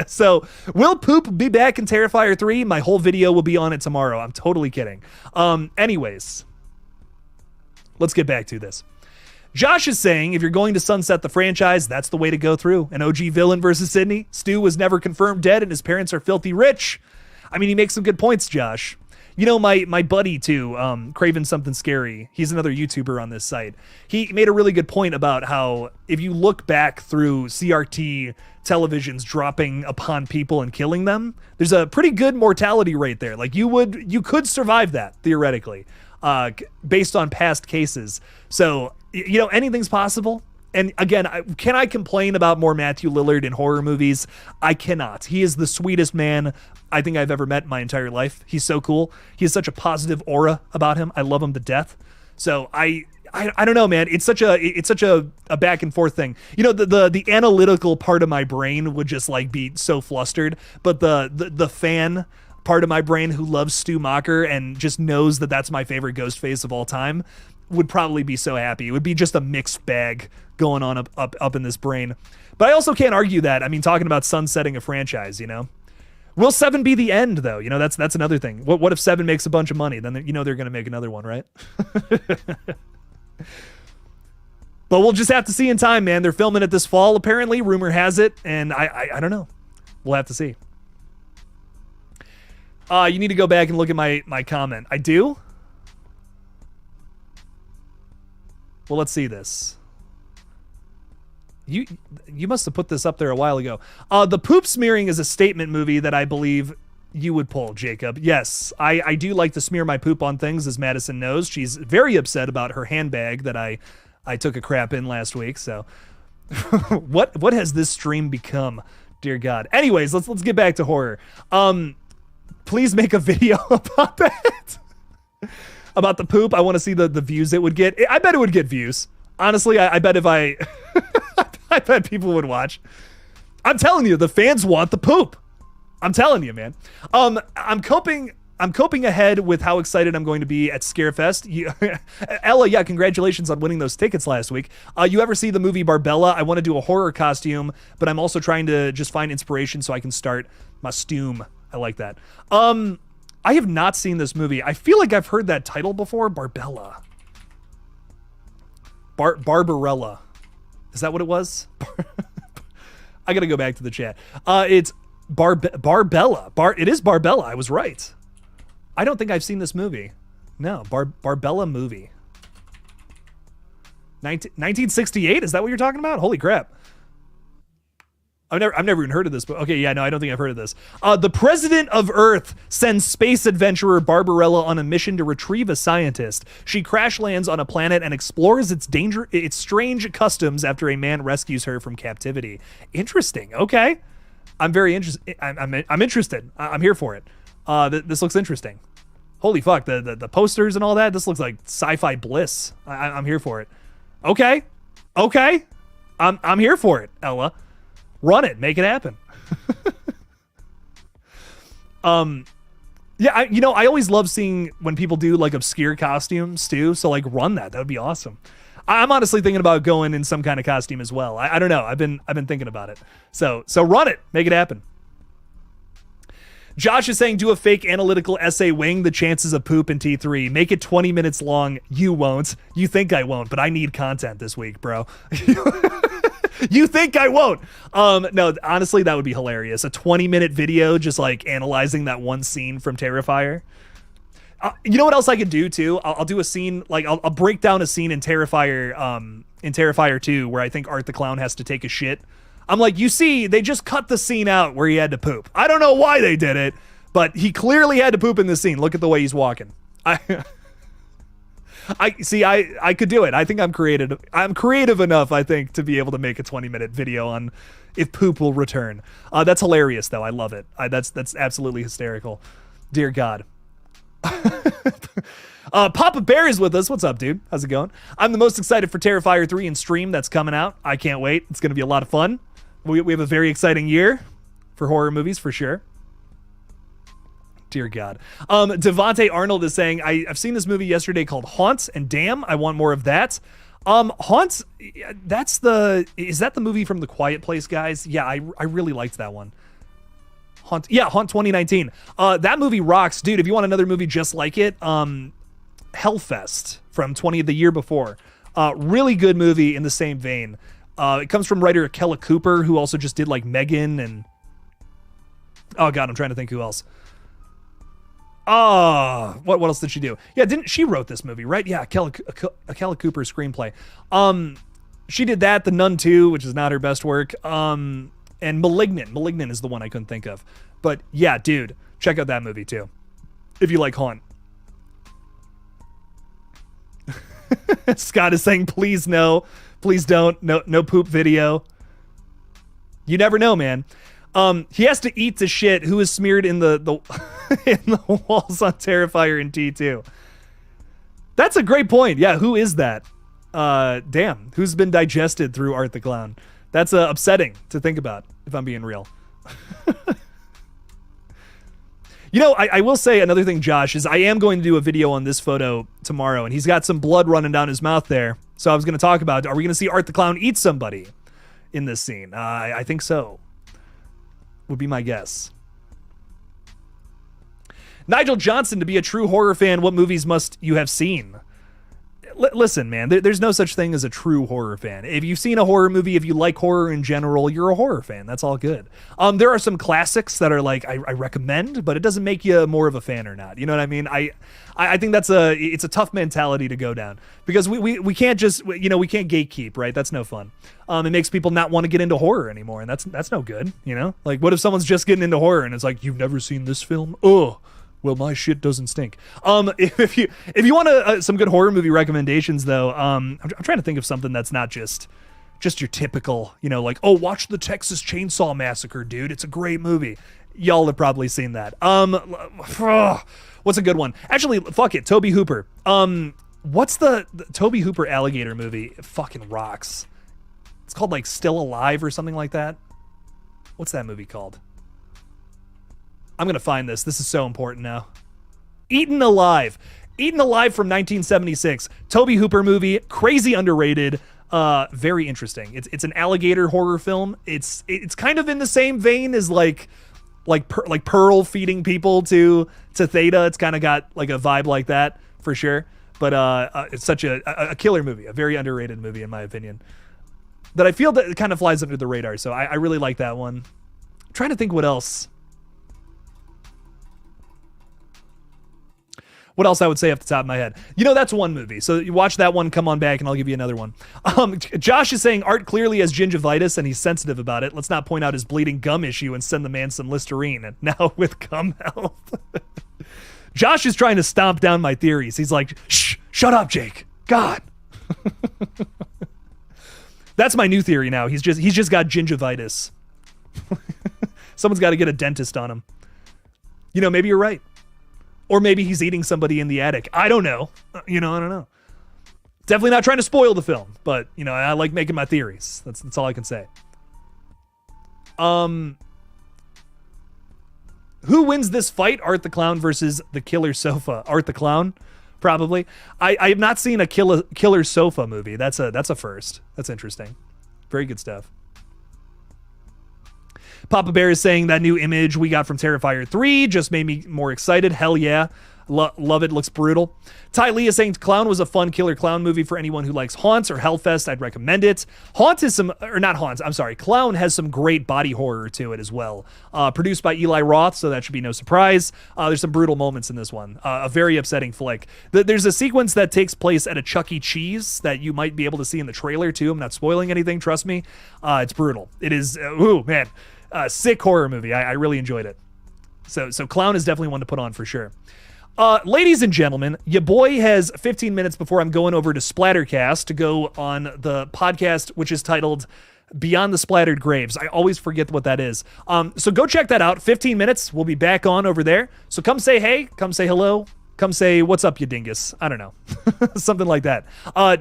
So will poop be back in Terrifier 3? My whole video will be on it tomorrow. I'm totally kidding. Anyways, let's get back to this. Josh is saying, if you're going to sunset the franchise, that's the way to go through. An OG villain versus Sydney. Stu was never confirmed dead, and his parents are filthy rich. I mean, he makes some good points, Josh. You know, my buddy too, Craven Something Scary, he's another YouTuber on this site. He made a really good point about how if you look back through CRT televisions dropping upon people and killing them, there's a pretty good mortality rate there. Like you could survive that theoretically, based on past cases. So, you know, anything's possible. And again, can I complain about more Matthew Lillard in horror movies? I cannot. He is the sweetest man I think I've ever met in my entire life. He's so cool. He has such a positive aura about him. I love him to death. So I I don't know, man. It's such a back and forth thing. You know, the analytical part of my brain would just like be so flustered, but the fan part of my brain who loves Stu Macher and just knows that that's my favorite Ghostface of all time would probably be so happy. It would be just a mixed bag going on up in this brain. But I also can't argue that. I mean, talking about sunsetting a franchise, you know. Will 7 be the end, though? You know, that's another thing. What if 7 makes a bunch of money? Then, you know, they're going to make another one, right? But we'll just have to see in time, man. They're filming it this fall, apparently. Rumor has it. And I don't know. We'll have to see. You need to go back and look at my comment. I do? Well, let's see this. You must have put this up there a while ago. The Poop Smearing is a statement movie that I believe you would pull, Jacob. Yes, I do like to smear my poop on things, as Madison knows. She's very upset about her handbag that I took a crap in last week. So what has this stream become? Dear God. Anyways, let's get back to horror. Please make a video about that. About the poop. I want to see the views it would get. I bet it would get views. Honestly, I bet if I I bet people would watch. I'm telling you, the fans want the poop. I'm telling you, man. I'm coping ahead with how excited I'm going to be at Scarefest. Ella, yeah, congratulations on winning those tickets last week. You ever see the movie Barbella? I want to do a horror costume, but I'm also trying to just find inspiration so I can start my stew. I like that. I have not seen this movie. I feel like I've heard that title before. Barbella. Barbarella. Is that what it was? I gotta go back to the chat. It's Barbella. It is Barbella. I was right. I don't think I've seen this movie. No, Barbella movie. 1968? Is that what you're talking about? Holy crap. I've never even heard of this, but okay, yeah, no, I don't think I've heard of this. The president of Earth sends space adventurer Barbarella on a mission to retrieve a scientist. She crash lands on a planet and explores its strange customs after a man rescues her from captivity. Interesting. Okay, I'm very interested. I'm interested. I'm here for it. This looks interesting. Holy fuck, the posters and all that. This looks like sci-fi bliss. I'm here for it. Okay, I'm here for it, Ella. Run it, make it happen. Yeah, I always love seeing when people do like obscure costumes too. So like, run that. That would be awesome. I'm honestly thinking about going in some kind of costume as well. I don't know. I've been thinking about it. So run it, make it happen. Josh is saying, do a fake analytical essay wing the chances of poop in T3. Make it 20 minutes long. You won't. You think I won't, but I need content this week, bro. You think I won't? No, honestly, that would be hilarious. A 20-minute video just like analyzing that one scene from Terrifier. You know what else I could do too? I'll do a scene, like I'll break down a scene in Terrifier 2 where I think Art the Clown has to take a shit. I'm like, you see, they just cut the scene out where he had to poop. I don't know why they did it, but he clearly had to poop in this scene. Look at the way he's walking. I could do it. I think I'm creative. I'm creative enough, I think, to be able to make a 20-minute video on if poop will return. That's hilarious, though. I love it. That's absolutely hysterical. Dear God. Papa Bear is with us. What's up, dude? How's it going? I'm the most excited for Terrifier 3 in stream. That's coming out. I can't wait. It's going to be a lot of fun. We have a very exciting year for horror movies, for sure. Dear God. Devontae Arnold is saying, I've seen this movie yesterday called Haunt, and damn, I want more of that. Haunt, is that the movie from The Quiet Place, guys? Yeah, I really liked that one. Haunt 2019. That movie rocks. Dude, if you want another movie just like it, Hellfest from the year before. Really good movie in the same vein. It comes from writer Kella Cooper, who also just did like Megan and... Oh God, I'm trying to think who else. What else did she do? Yeah, she wrote this movie, right? Yeah, Kella Cooper screenplay. She did that, The Nun 2, which is not her best work. And Malignant. Malignant is the one I couldn't think of. But yeah, dude, check out that movie too, if you like Haunt. Scott is saying, please no, please don't, no poop video. You never know, man. He has to eat the shit who is smeared in the in the walls on Terrifier in T2. That's a great point. Yeah, who is that? Damn, who's been digested through Art the Clown? That's upsetting to think about, if I'm being real. You know, I will say another thing, Josh, is I am going to do a video on this photo tomorrow, and he's got some blood running down his mouth there. So I was going to talk about, are we going to see Art the Clown eat somebody in this scene? I think so. Would be my guess. Nigel Johnson, to be a true horror fan, what movies must you have seen? Listen, man, there's no such thing as a true horror fan. If you've seen a horror movie, if you like horror in general, you're a horror fan. That's all good. There are some classics that are like, I recommend, but it doesn't make you more of a fan or not. You know what I mean? I think it's a tough mentality to go down, because we can't just, we can't gatekeep, right? That's no fun. It makes people not want to get into horror anymore, and that's no good, you know? Like, what if someone's just getting into horror and it's like, you've never seen this film? Ugh. Well, my shit doesn't stink. If you want some good horror movie recommendations, though, I'm trying to think of something that's not just your typical, like, oh, watch the Texas Chainsaw Massacre, dude. It's a great movie. Y'all have probably seen that. What's a good one? Actually, fuck it, Tobe Hooper. What's the Tobe Hooper alligator movie? It fucking rocks. It's called like Still Alive or something like that. What's that movie called? I'm going to find this. This is so important now. Eaten Alive. Eaten Alive from 1976. Tobe Hooper movie. Crazy underrated. Very interesting. It's an alligator horror film. It's kind of in the same vein as like Pearl feeding people to Theta. It's kind of got like a vibe like that for sure. But it's such a killer movie. A very underrated movie in my opinion. That I feel that it kind of flies under the radar. So I really like that one. I'm trying to think what else. What else I would say off the top of my head? That's one movie. So you watch that one, come on back, and I'll give you another one. Josh is saying Art clearly has gingivitis, and he's sensitive about it. Let's not point out his bleeding gum issue and send the man some Listerine. And now with gum health. Josh is trying to stomp down my theories. He's like, shh, shut up, Jake. God. That's my new theory now. He's just got gingivitis. Someone's got to get a dentist on him. Maybe you're right. Or maybe he's eating somebody in the attic. I don't know. I don't know. Definitely not trying to spoil the film, but, I like making my theories. That's all I can say. Who wins this fight? Art the Clown versus the Killer Sofa. Art the Clown, probably. I have not seen a Killer Sofa movie. That's a first. That's interesting. Very good stuff. Papa Bear is saying that new image we got from Terrifier 3 just made me more excited. Hell yeah. Love it. Looks brutal. Ty Lee is saying Clown was a fun killer clown movie for anyone who likes Haunt or Hellfest. I'd recommend it. Clown has some great body horror to it as well. Produced by Eli Roth, so that should be no surprise. There's some brutal moments in this one. A very upsetting flick. There's a sequence that takes place at a Chuck E. Cheese that you might be able to see in the trailer too. I'm not spoiling anything, trust me. It's brutal. It is, man. Sick horror movie. I really enjoyed it. So Clown is definitely one to put on for sure. Ladies and gentlemen, your boy has 15 minutes before I'm going over to Splattercast to go on the podcast, which is titled Beyond the Splattered Graves. I always forget what that is. So go check that out. 15 minutes. We'll be back on over there. So come say hey. Come say hello. Come say, what's up, you dingus? I don't know. Something like that.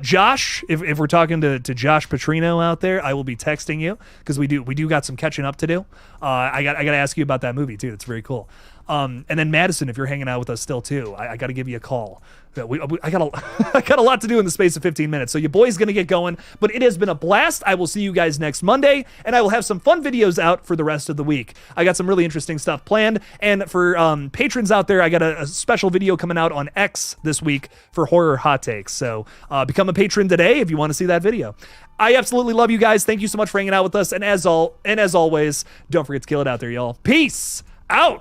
Josh, if we're talking to Josh Petrino out there, I will be texting you because we do got some catching up to do. I got to ask you about that movie too. It's very cool. And then Madison, if you're hanging out with us still too, I got to give you a call. I got a lot to do in the space of 15 minutes. So your boy's going to get going, but it has been a blast. I will see you guys next Monday, and I will have some fun videos out for the rest of the week. I got some really interesting stuff planned. And for patrons out there, I got a special video coming out on X this week for horror hot takes. So become a patron today if you want to see that video. I absolutely love you guys. Thank you so much for hanging out with us. And as always, don't forget to kill it out there, y'all. Peace out.